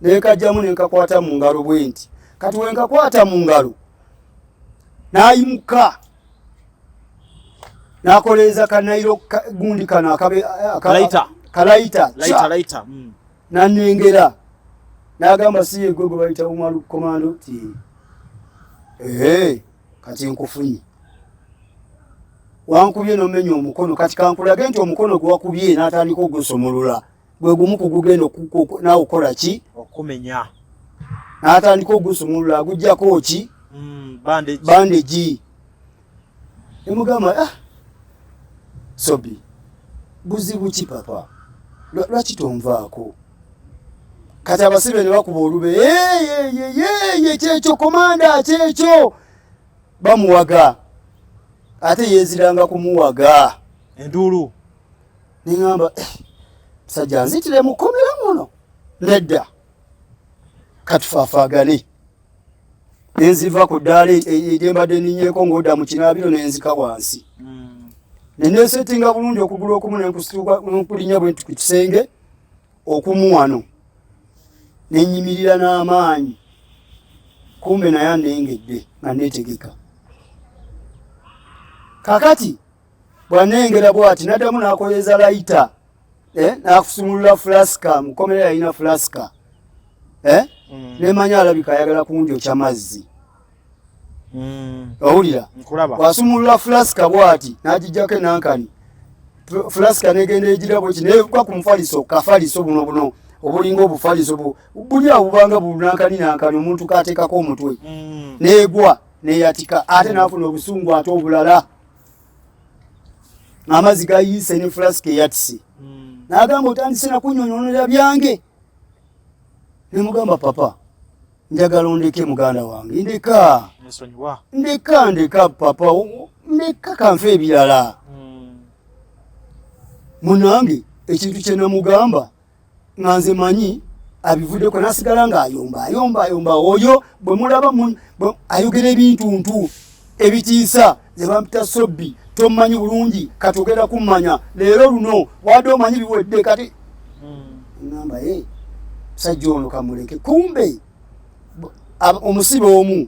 [SPEAKER 1] Nenkajjamu nenkakwata mu ngalo bwe nti kati wenkakwata mu ngalo nayimuka nakoleeza kanayiro gundi kano kalayita nanengera nagamba siye gwe gwe bayita Umaru komando ti kati nkufunye wankubye nomenya omukono kati kankulage nti omukono gwe wakubye n'atandika ogusomolola gwe gumu kugugenda naawe okola ki
[SPEAKER 2] okumenya
[SPEAKER 1] n'atandika ogusomolola agujjako ki bandegi. Nemugamba Ssobi buzibu ki papa lwaki tonvaako? Kati abasibe ne bakuba olube kyekyo komanda kyekyo bamuwaga ate yeeziranga kumuwaga
[SPEAKER 2] enduulu.
[SPEAKER 1] Neŋŋamba musajja nzitire mukomera muno nedda katufaafaagane. Nenziva ku ddaala eryembadde ninyeeko ng'odda mu kinaabiro nenzika wansi. Neneesetinga bulungi okugulu okumu nenkulinya bwe nti ku kisenge okumu wano nenyimirira n'amaanyi kumbe naye anengedde nga neetegeka. Kakati bwanengera bw'ati naddamu n'akoleeza layita n'akusumulula fulaska mukomera yalina fulaska nemanya alabika ayagala kunjokya mazzi. Owulira bw'asumulula fulaska bw'ati n'agijjako enankani fulaska negenda egira bweki nevuga ku mufaliso kafaliso buno obulinga obufaliso buli awo bubanga bunankani nankani omuntu kateekako omutwe negwa neyatika ate n'afuna obusungu ate obulala amazzi gayiise ne fulaska eyatise. N'agamba otandise nakunyonyonera byange. Nemugamba papa njagala ondeke muganda wange ndeka papa ndeka kanfe ebirala. Munange ekintu kye namugamba nga nze manyi abivuddeko nasigala ng'ayomba oyo bwe mulaba ayogera ebintuntu ebitiisa ze bampita Ssobi tomanyi bulungi kati ogenda kummanya leero luno wadde omanyi biwedde kati ngamba musajja ono kamuleke. Kumbe omusibe omu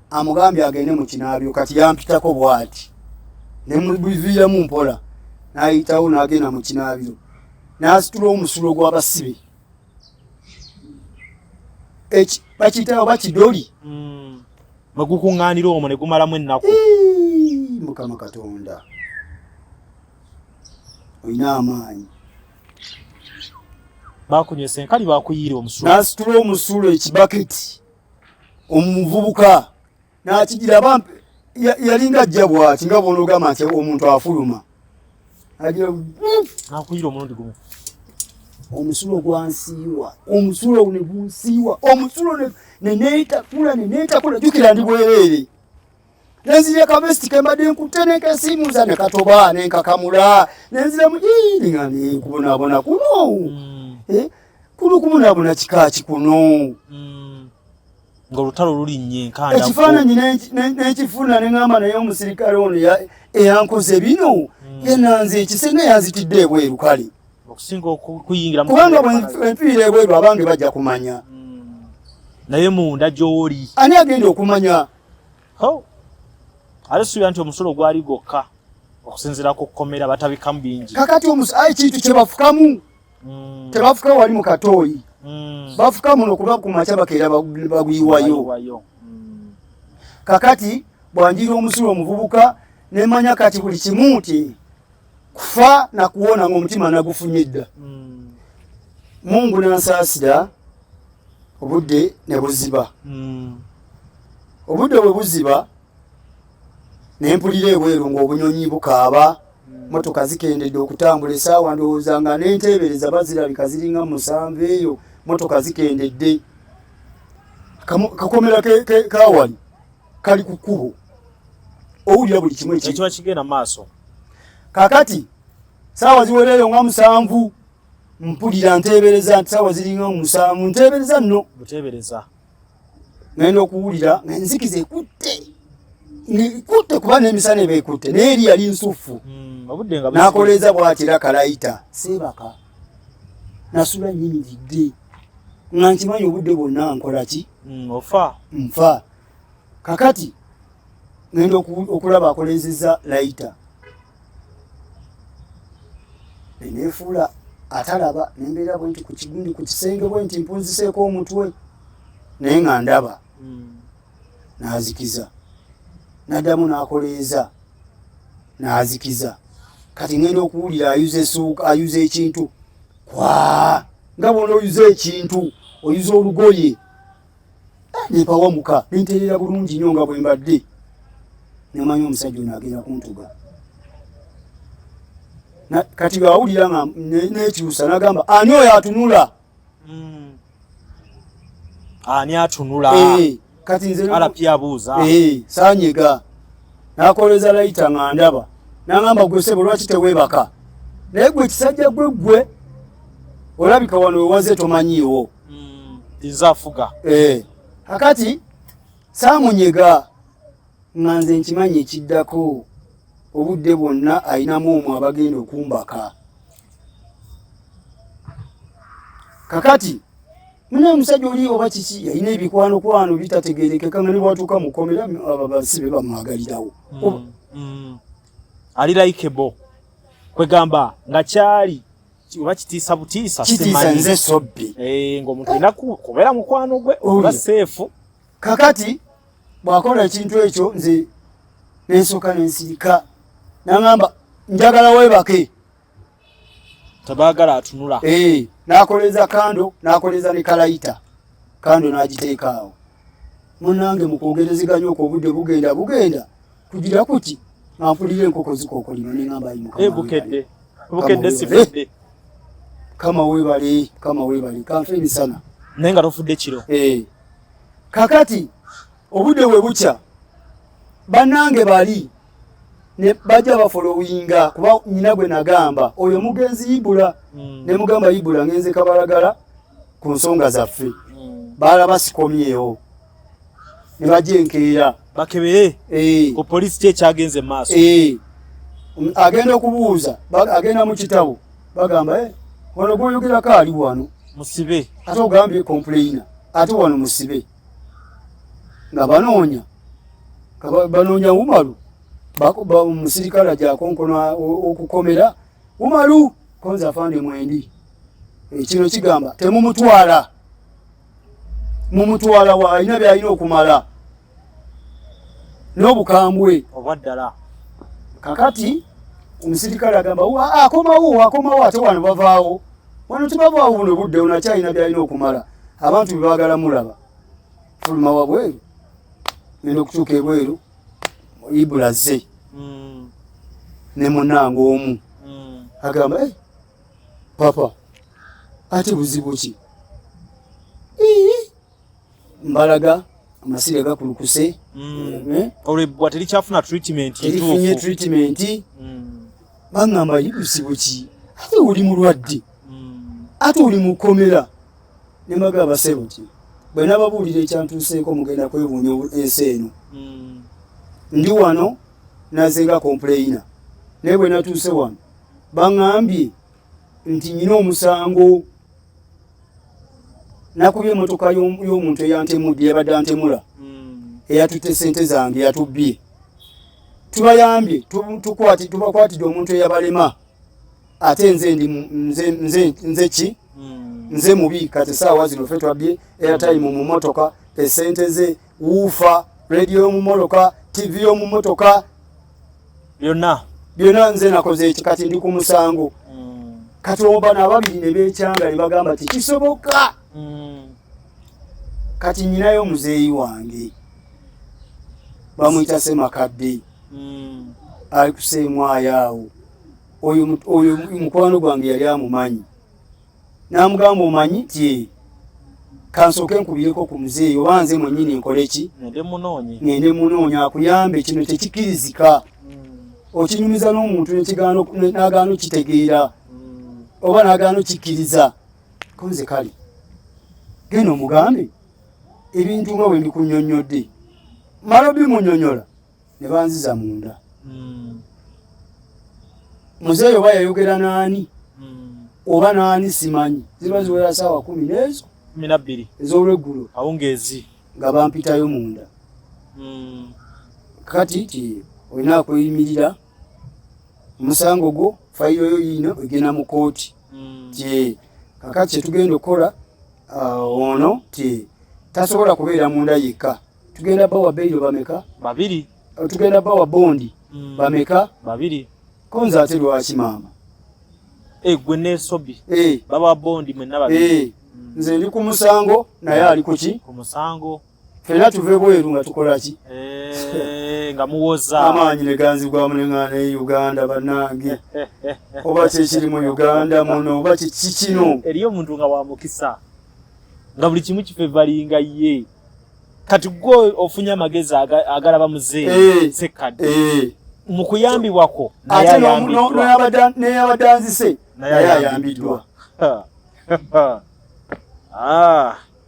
[SPEAKER 1] amugambye agende mu kinaabyo kati yampitako bw'ati nemubiviiramu mpola n'ayitawo n'agenda mu kinaabiro n'asitula omusulo gw'abasibe bakiyitawo bakidoli
[SPEAKER 2] bwe gukuŋŋaanira omwo ne gumalamu ennaku.
[SPEAKER 1] Mukama Katonda oyina amaanyi.
[SPEAKER 2] Bakunywesa enkali bakuyire omusulo.
[SPEAKER 1] N'asitula omusulo ekibaketi omuvubuka n'akigira bampe yalinga ajja bw'ati nga bw'onoogamba nti omuntu afuluma. Agira
[SPEAKER 2] nakuyire omulundi gumu.
[SPEAKER 1] Omusulo gwansiiwa, omusulo ne gunsiiwa, omusulo ne neetakula jjukira ndi bwereere. Nenzirya kabesti kembadde nkutte nenkasiimuza ne katoba nenkakamula nenziramu nga nkubonaabona kuno. Kuno kumunaabona kikaaki kuno.
[SPEAKER 2] Ng'olutalo lulinnye enkanda.
[SPEAKER 1] Ekifaananyi n'ekifuna ne ŋŋamba naye omusirikale ono eyankoze bino yenanze ekisenga yanzitidde ebweru kale.
[SPEAKER 2] Okusinga okuyingira mu
[SPEAKER 1] kubanga bwenfiira ebweru abange bajja kumanya.
[SPEAKER 2] Naye munda gy'oli.
[SPEAKER 1] Ani agenda okumanya?
[SPEAKER 2] Ate suubira nti omusulo gwali gwokka okusinziira ku kkomera batabikamu bingi.
[SPEAKER 1] Kakati ekintu kye bafukamu tebafuka wali mu katooyi. Bafuka muno kuba ku makya bakeera bagwiwayo. Kakati bwanjira omusulo omuvubuka nemanya kati buli kimu nti kufa na kuwona ng'omutima nagufunye dda. Mungu n'ansaasira obudde ne buziba. Obudde bwe buziba ne mpulira ebweru ng'obunyonyi bukaaba, motoka zikendedde okutambula essaawa ndowooza nga n'enteebereza bazirabika ziringa 7 eyo, motoka zikendedde. Kakomera kawali kali ku kkubo owulira buli kimu
[SPEAKER 2] ekiba kigenda maaso.
[SPEAKER 1] Kakati saawa ziwereyo nga 7 mpulira nteebereza nti saawa ziringa 7 nteebereza nno
[SPEAKER 2] buteebereza
[SPEAKER 1] ngenda okuwulira nzikiza ekutte kuba n'emisana eba ekutte naye eri yali nsufu. N'akoleeza bw'atira kalayita seebaka nasula nyimiridde nga nkimanyi obudde bwonna nkola ki? Nfa. Kakati ngenda okulaba akolezezza layita neneefuula atalaba nembeera bwe nti ku kigundi ku kisenge bwe nti mpunziseeko omutwe naye nga ndaba. N'azikiza n'addamu n'akoleeza n'azikiza. Kati ngenda okuwulira ayuza ekintu kwa nga bw'ona oyuza ekintu oyuza olugoye nempawamuka nenteerera bulungi nnyo nga bwe mbadde nemanya omusajja ono agenda kuntuga. Kati bw'awulira nga nekyusa n'agamba ani oyo atunula?
[SPEAKER 2] Ani atunula?
[SPEAKER 1] Kati nze
[SPEAKER 2] alapi abuuza.
[SPEAKER 1] Saanyega n'akoleza layita nga ndaba n'agamba gwe ssebo lwaki teweebaka? Naye gwe kisajja gwe olabika wano wewaze tomanyiiwo.
[SPEAKER 2] Nze afuga.
[SPEAKER 1] Kakati saamunyega nga nze nkimanyi ekiddako obudde bwonna ayinamu omwo abagenda okumbaka. Kakati mune omusajja oli oba kiki yalina ebikwanokwano bitategerekeka nga ne bwatuuka mu kkomera abasibe bamwagalirawo.
[SPEAKER 2] Ali likeable kwegamba nga kyali oba kitiisa butiisa
[SPEAKER 1] kitiisa nze Ssobi
[SPEAKER 2] ng'omuntu alina kubeera mukwano gwe oba seefu.
[SPEAKER 1] Kakati bw'akola ekintu ekyo nze nensooka nensirika n'agamba njagala weebake.
[SPEAKER 2] Tabaagala atunula.
[SPEAKER 1] N'akoleza kando n'akoleza ne kalayita kando n'agiteeka awo. Munnange mu kwogerezeganya okwo obudde bugenda kugira kuti mpulira enkoko zikookolima n'eŋŋamba
[SPEAKER 2] bukedde sifudde.
[SPEAKER 1] Kama weebale kanfe emisana
[SPEAKER 2] naye nga tofudde kiro.
[SPEAKER 1] Kakati obudde bwe bukya bannange bali ne bajja bafolowinga kuba nnyina gwe nagamba oyo mugenzi Ibula ne mugamba Ibula ngenze Kabalagala ku nsonga zaffe. Balaba sikomyewo ne bajja enkeera
[SPEAKER 2] bakebere ku poliisi kyekyagenze maaso.
[SPEAKER 1] Agenda okubuuza agenda mu kitabo bagamba wano gwoyogerako ali wano
[SPEAKER 2] musibe
[SPEAKER 1] ate ogambye complaina ate wano musibe nga banoonya Umaru omusirikale ajakonkono okukomera Umaru konza afande mwendi kino kigamba temumutwala wa alina byalina okumala n'obukambwe
[SPEAKER 2] obwaddala.
[SPEAKER 1] Kakati omusirikale agamba akomawo ate wano bavaawo wano tebavaawo buno budde onakyalina byalina okumala abantu bebaagala mulaba fuluma wabweru ngenda okutuuka ebweru ibula zze ne munange omu agamba papa ate buzibu ki mbalaga amasire gakulukuse
[SPEAKER 2] olwebwa terikyafuna treatment
[SPEAKER 1] terifunye treatment baŋŋamba buzibu ki ate oli mulwadde ate oli mukomera ne mbagamba sebo ti bwe nababuulira ekyantuuseeko mugenda kwebuunya ensi eno ndi wano nazenga complaina naye bwe natuuse wano baŋŋambye nti nyina omusango nakubye emotoka y'omuntu eyantemudde yabadde antemula eyatutte sente zange yatubbye tubayambye tubakwatidde omuntu eyabalema ate nze ki nze mubi kati saawa zino ffe twabbye airtime mu motoka esente ze wuufa radio y'omumotoka tv y'omumotoka byonna nze nakoze eki kati ndi ku musango kati bano ababiri ne beekyanga ne bagamba ti kisoboka kati nyinayo muzeeyi wange bamuyita Semakadde ali kuseemwayo awo oyo mukwano gwange yali amumanyi n'amugamba omanyi ti kansooke nkubireko ku muzeeyi oba nze mwennyini nkole ki ngende munoonya akuyambe kino tekikirizika okinyumiza n'omuntu n'agaano kitegeera oba n'agaano kikkiriza konze kale genda omugambe ebintu nga bwe ndikunnyonnyodde mala bimunnyonnyola ne banziza munda muzeeyi oba yayogera n'ani oba n'ani simanyi ziba ziwera saawa 10 n'ezo
[SPEAKER 2] 12
[SPEAKER 1] ez'olweggulo
[SPEAKER 2] awungezi
[SPEAKER 1] nga bampitayo munda kati ti olina kweyimirira omusango gwo fayiro yo yino egenda mu kooti ti kakati kyetugenda okukola ono ti tasobola kubeera munda yekka tugenda bawa beiro bameka
[SPEAKER 2] 2
[SPEAKER 1] tugenda bawa bondi bameka
[SPEAKER 2] 2
[SPEAKER 1] konza ate lwaki maama
[SPEAKER 2] gwe ne Ssobi baba bondi mwenna 2
[SPEAKER 1] nze ndi ku musango naye ali kuki
[SPEAKER 2] ku musango
[SPEAKER 1] fena tuve bweru nga tukola ki
[SPEAKER 2] nga muwoza
[SPEAKER 1] amaanyi ne ganzigwamu neŋŋaana e Uganda bannange oba kyekiri mu Uganda muno oba kiki kino
[SPEAKER 2] eriyo omuntu nga wamukisa nga buli kimu kifevalinga ye kati gwe ofunye amagezi agalaba muzeeyi Sekkadde mu kuyambibwako
[SPEAKER 1] ate n'eyabadanzise naye ayambiddwa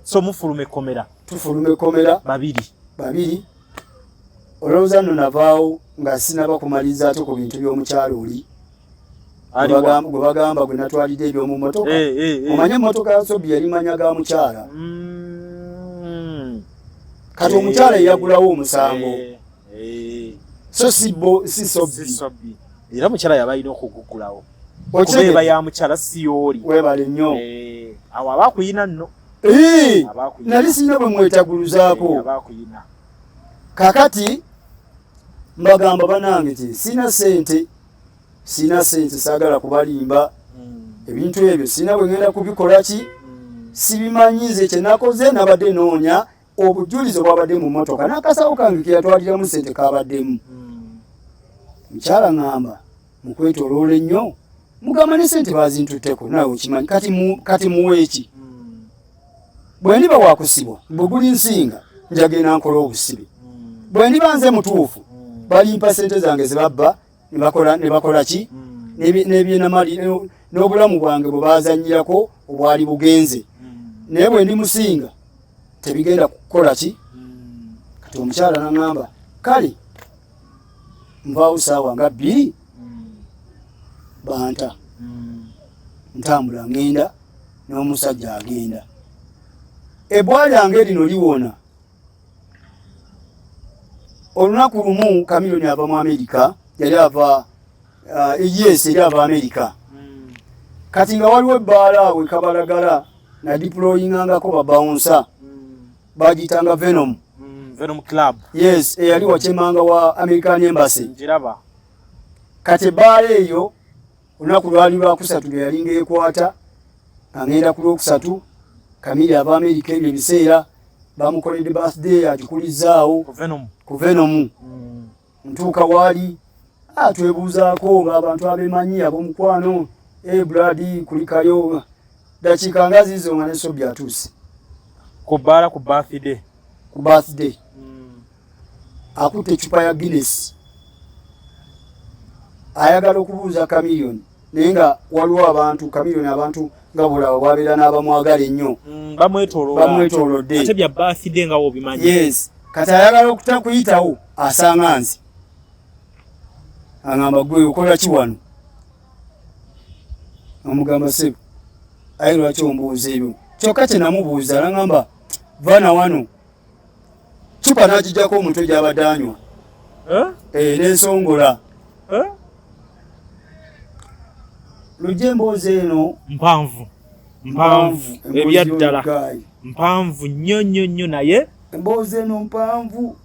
[SPEAKER 2] so mufulume komera
[SPEAKER 1] tufulume komera babiri olowooza nno navaawo nga sinaba kumaliza ate ku bintu by'omukyalo oli gwe bagamba gwe natwalidde eby'omu motoka omanye emmotoka ya Ssobi yali manya ga mukyala kati omukyala yeyagulawo omusango so si Ssobi
[SPEAKER 2] era mukyala yabalina okugugulawo okubeeba ya mukyala si yooli
[SPEAKER 1] webale nnyo
[SPEAKER 2] awo abaakuyina nno
[SPEAKER 1] nali sina bwe mwetaguluzaako kakati mbagamba banange ti sina sente saagala kubalimba ebintu ebyo sina bwe ngenda kubikola ki sibimanyi nze kyenakoze nabadde noonya obujulizi obwabadde mu motoka n'akasawo kange keyatwaliramu sente kabaddemu mukyala ŋŋamba mukwetoloola ennyo mugamba ne sente bazintutteko nawe okimanyi kati muweeki bwe ndiba wakusibwa bwe guli nsinga njagenda nkola obusibe bwe ndiba nze mutuufu balimpa sente zange zebabba ne bakola ki n'ebyenamali n'obulamu bwange bwe bazannyirako obwali bugenze naye bwe ndi musinga tebigenda kukola ki kati omukyala n'aŋŋamba kale nvaawo saawa nga 2 banta ntambula ŋŋenda n'omusajja agenda ebbwa lyange lino liwona olunaku lumu Chameleone ava mu Amerika yali ava yali ava Amerika kati nga waliwo ebbaala awe Kabalagala na deployingangako babawunsa bagiyitanga Venom
[SPEAKER 2] Club
[SPEAKER 1] yes eyali wakyemanga wa American Embassy kati baale eyo olunaku lwali lwakusatu lwe yalinga ekwata agenda ku lwokusatu Kamili ava Amerika ebyo ebiseera bamukoledde birthday agikulizzaawo ku Venom ntuuka waali twebuuzaako ng'abantu abemanyi ab'omukwano Brad kulikayo dakiika nga ziizo nga ne Ssobi atuuse
[SPEAKER 2] ku bbaala ku birthday akutte eccupa ya Guinness
[SPEAKER 1] ayagala okubuuza Chameleone naye nga waliwo abantu Chameleone abantu nga bulaba bwabeera n'abamwagala ennyo bamwetoolodde
[SPEAKER 2] ate bya birthday nga wobimanyi
[SPEAKER 1] yes kati ayagala okutakuyitawo asanga nzi aŋŋamba gwe okola ki wano amugamba Ssebo aye lwaki ombuuza ebyo kyokka kye namubuuza naŋŋamba vana wano cupa n'agijjako omutwe gy'abadde anywa n'ensongola lujja emboozi eno
[SPEAKER 2] mpanvu ebyaddala mpanvu nnyo naye
[SPEAKER 1] emboozi eno mpanvu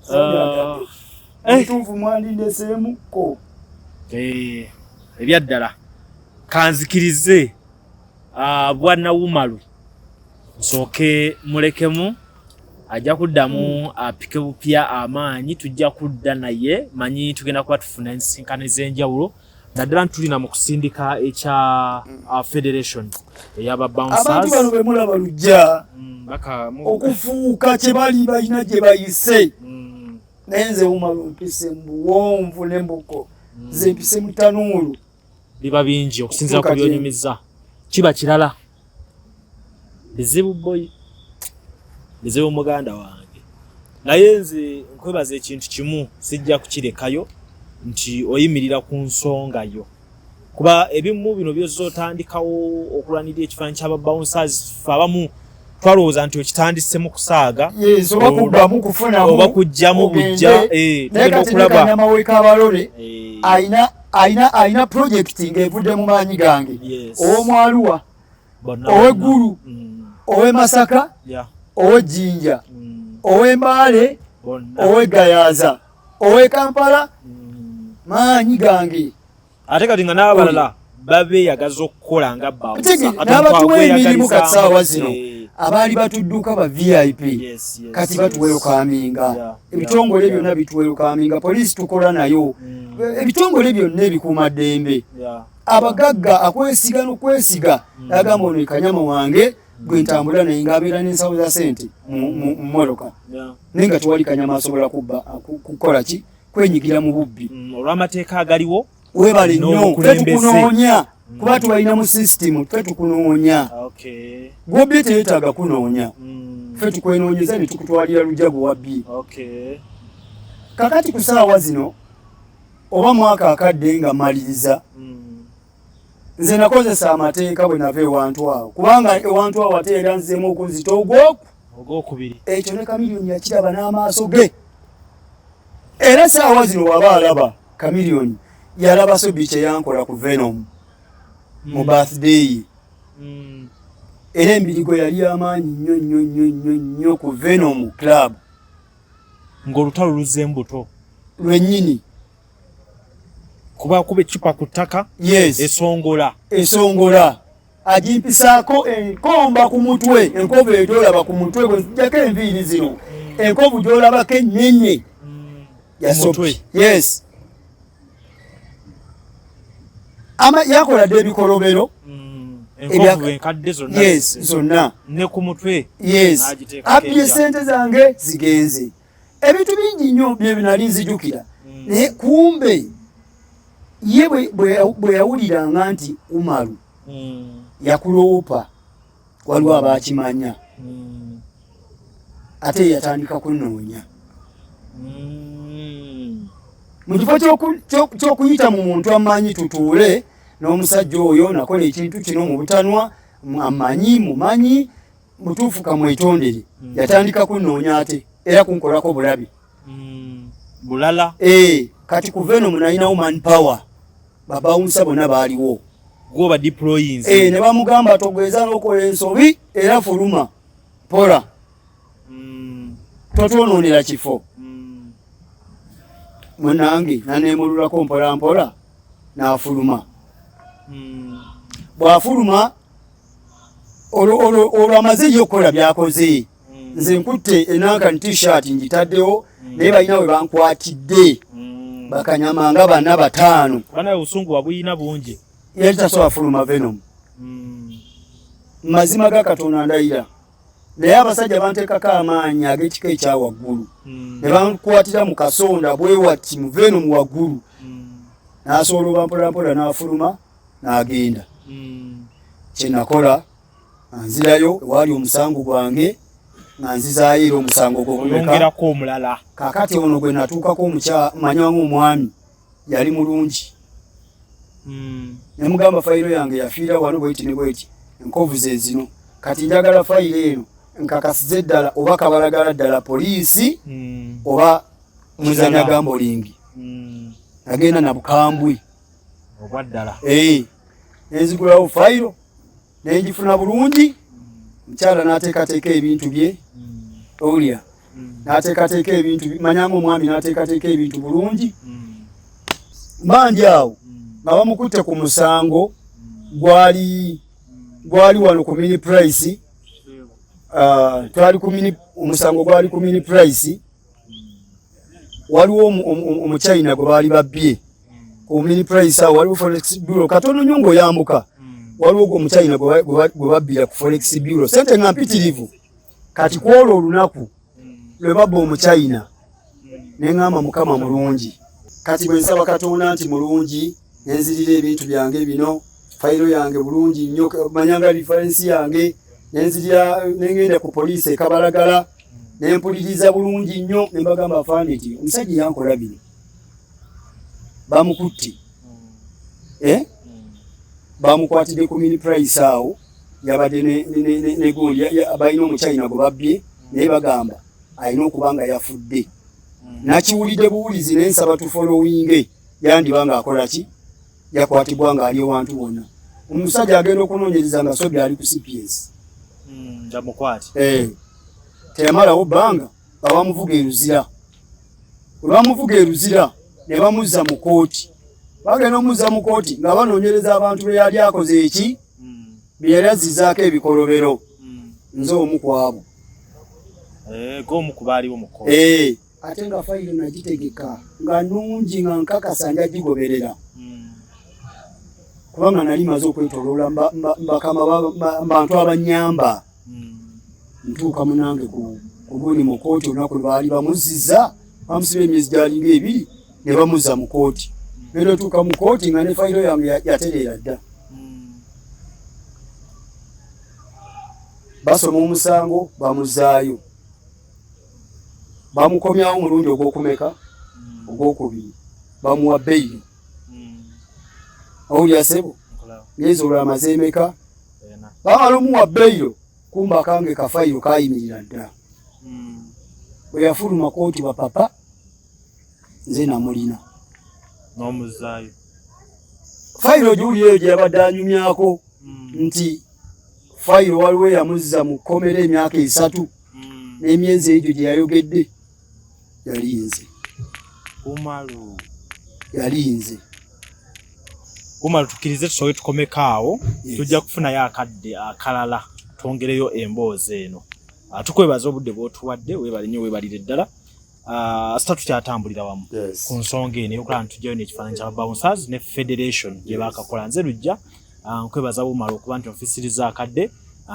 [SPEAKER 1] ntuufu mwandindeseemuko
[SPEAKER 2] ebyaddala kanzikirize bwana Umaru nsooke mulekemu ajja kuddamu apike bupya amaanyi tujja kudda naye manyi tugenda kuba tufuna ensinkano ez'enjawulo naddala tulina mu kusindika ekya federation ey'aba bouncers
[SPEAKER 1] abantu bano be mulaba lujja okufuuka kye bali balina gye bayise naye nze Umaru mpise mu buwonvu n'embuko nze mpise mu tanuulu
[SPEAKER 2] biba bingi okusinzira ku byonyumiza kiba kirala bizibu muganda wange naye nze nkwebaza ekintu kimu sijja kukirekayo nti oyimirira ku nsonga yo kuba ebimu bino byozotandikawo okulwanirira ekifaananyi ky'aba bouncers fe abamu twalowooza nti okitandise mu kusaaga oba kujjamu bujja tugenda okulaba
[SPEAKER 1] nyamaweka abalole ayina projekiti ng'evudde mu maanyi gange ow'omwaluwa ow'eggulu ow'e Masaka ow'e Jjinja ow'e Mbale ow'e Gayaza ow'e Kampala maanyi gange
[SPEAKER 2] ate kati nga n'abalala babeeyagaza okukola nga
[SPEAKER 1] n'abatuwa emirimu kati saawa zino abaali batudduka ba VIP kati batuwerokaminga ebitongole byonna bituwerokaminga poliisi tukola nayo ebitongole byonna ebikuuma ddembe abagagga akwesiga n'okwesiga agamba ono ekanyama wange gwe ntambula naye ng'abeera n'ensawo za sente mu mmoloka naye nga tewali kanyama asobola kukola ki kwenyigira mu bubbi
[SPEAKER 2] olw'amateeka agaliwo
[SPEAKER 1] webale nnyo fe tukunoonya kuba tubalina mu sisitimu fe tukunoonya gwobye teyeetaaga kunoonya fe tukwenoonyeza ne tukutwalira lujabu wabbi kakati ku saawa zino oba mwaka akadde nga mmaliriza nze nakozesa amateeka bwe nava ewantu awo kubanga ewantu awo ate era nzemu okunzita ogwokubiri ekyo ne Chameleone yakiraba n'amaaso ge era saawa zino waba alaba Chameleone yalaba Ssobi kye yankola ku Venom mu birthday era embirigo yali amaanyi nnyo ku Venom club
[SPEAKER 2] ng'olutalo luzza embuto
[SPEAKER 1] lwennyini
[SPEAKER 2] kuba kuba eccupa ku ttaka
[SPEAKER 1] esongola agimpisaako enkomba ku mutwe enkovu eyo gyolaba ku mutwe bwe nzijjako enviiri zino enkovu gyolabako ennyenye ya Ssobi yakola dde ebikolobero zonna
[SPEAKER 2] ne ku mutwe
[SPEAKER 1] abbye sente zange zigenze ebintu bingi nnyo bye binali nzijukira naye kumbe ye bwe yawuliranga nti Umaru yakuloopa waliwo abaakimanya ate yatandika kunoonya mu kifo ky'okuyita mu muntu amanyi tutuule n'omusajja oyo nakola ekintu kino mu butanwa amanyi mumanyi mutuufu kamwetondere yatandika kunoonya ate era kunkolako bulabi
[SPEAKER 2] bulala
[SPEAKER 1] kati ku Venom nalinawo man power babawunsa bonna baaliwo
[SPEAKER 2] gwoba deployings
[SPEAKER 1] ne bamugamba togweza n'okola ensobi era fuluma pola totwonoonera kifo munange naneemululako mpola mpola n'afuluma. Bw'afuluma olwo amaze yo okukola byakoze. Nze nkutte enankani t-shirt ngitaddewo naye balina we bankwatidde bakanyamanga bana 5.
[SPEAKER 2] Bana usungu wabuyina bungi.
[SPEAKER 1] Yali tasobola fuluma Venom. Mazima ga Katonda ndayira. Naye abasajja banteekako amaanyi ag'ekika ekya waggulu. Ne bankwatira mu kasonda bwewati mu Venom waggulu. N'asobola mpolampola n'afuluma n'agenda. Kye nakola nzirayo wali omusango gwange nga nzizaayo era omusango
[SPEAKER 2] gw'okuongerako omulala.
[SPEAKER 1] Kaakati ono gwe natuukako manywangu omwami yali mulungi. Ne mugamba fayiro yange yafiira wano bweti ne bweti enkovu ze zino. Kati njagala fayiro eno nkakasize ddala oba kabalagala ddala poliisi oba muzanya gambolingi. Nagenda na bukambwe
[SPEAKER 2] obwa ddala.
[SPEAKER 1] Nenzigulawo fayiro nenjifuna bulungi. Mukyala n'ateekateeka ebintu bye. Olya n'ateekateeka ebintu manyangu omwami n'ateekateeka ebintu bulungi. Bangi awo nga bamukutte ku musango gwali wano ku mini price. Twali ku mini omusango gwali ku mini price. Waliwo omuchina gwe baali babbye ku mini price awo waliwo forex bureau katono nnyo ng'oyambuka. Waliwo gwe omuchina gwe babbira ku forex bureau sente nga mpitirivu. Kati kwolwo olunaku lwe babba omuchina ne ŋŋamba Mukama mulungi. Kati bwe nsaba Katonda nti mulungi nenzirira ebintu byange bino fayiro yange bulungi nnyo manyanga referensi yange nenzirira nengenda ku poliisi ekabalagala nempuliriza bulungi nnyo ne mbagamba afaanyi nti omusajja yankola bino bamukutte. Bamukwatidde ku mini price awo yabadde ne gundi balina omuchina gwe babbye naye bagamba alina okuba nga yafudde. Nakiwulidde buwulizi naye nsaba tufolowinge yandiba nga akola ki yakwatibwa nga ali ewantu wonna. Omusajja agenda okunoonyereza nga Ssobi ali ku CPS. Teyamalawo bbanga nga bamuvuga eruzira. Bwe bamuvuga eruzira ne bamuzza mu kooti. Bagenda omuzza mu kooti nga banoonyereza abantu be yali akoze eki bye yali azizzaako ebikolobero. Nze omu ku abo.
[SPEAKER 2] G'omu ku baaliwo mu kooti.
[SPEAKER 1] Ate nga fayiro nagitegeka nga nnungi nga nkakasa njagigoberera. Kubanga nali maze okwetoloola bakama bantu abanyamba. Ntuuka munange ku gundi mu kooti olunaku lwe baali bamuzizza bamusiba emyezi gyalinga 2 ne bamuzza mu kooti. Nero tuuka mu kooti nga ne fayiro yange yatereera dda. Basoma omusango bamuzzaayo. Bamukomyawo omulundi ogw'okumeka ogw'okubiri bamuwa beyiro. Owulira ssebo myezi olwo amaze emeka bamala omuwa beyiro kumba akange kafayiro kayimirira dda. Bwe yafuluma kooti bapapa nze namulina
[SPEAKER 2] n'omuzzaayo.
[SPEAKER 1] Fayiro gy'owulira eyo gye yabadde anyumyako nti fayiro waliwo yamuzza mu kkomera emyaka 3 n'emyezi egyo gye yayogedde yali nze.
[SPEAKER 2] Umaru
[SPEAKER 1] yali nze.
[SPEAKER 2] Umaru tukirize tusoboye tukomeko awo. Tujja kufunayo akadde akalala twongereyo emboozi eno. Tukwebaza obudde bw'otuwadde weebale nnyo weebalire ddala. Asita tukyatambulira wamu ku nsonga eno ey'okulaba ntujjayo n'ekifaananyi kya bouncers ne federation gye baakakola. Nze lujja nkwebaza Umaru okuba nti onfisiriza akadde.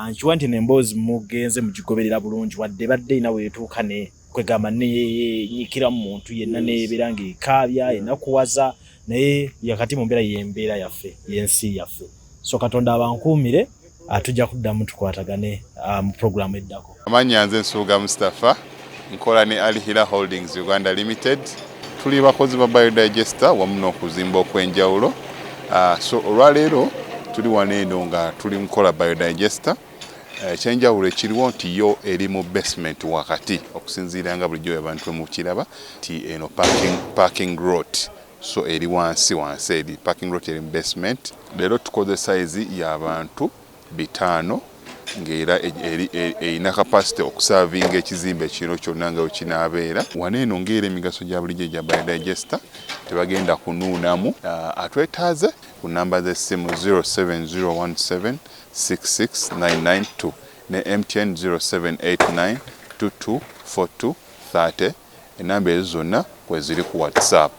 [SPEAKER 2] Nkiwa nti n'emboozi mugenze mugigoberera bulungi wadde badde ina weetuuka ne kwegamba nenyikira mu muntu yenna nebeera ng'ekaabya enakuwaza naye yakati mu mbeera y'embeera yaffe y'ensi yaffe. So Katonda abankuumire tujja kuddamu tukwatagane mu programu eddako.
[SPEAKER 8] Amannya nze Nsuuga Mustafa nkola ne Alihira Holdings Uganda Limited. Tuli bakozi ba biodigester wamu n'okuzimba okw'enjawulo. So olwaleero tuli wano eno nga tuli mukola biodigester. Ekyenjawulo ekiriwo nti yo eri mu basement wakati okusinziira nga bulijjo abantu mu kiraba ti eno parking lot. So eri wansi eri parking lot eri mu basement. Leero tukoze size y'abantu 5 ng'era erina kapasite okusavinga ekizimbe kino kyonna nga wekinaabeera. Wano eno ng'era emigaso gya bulijjo gya biodigester tebagenda kunuunamu. Atwetaaze ku namba z'essimu 07017669992 ne MTN 0789224230. Enamba ezo zonna kweziri ku WhatsApp.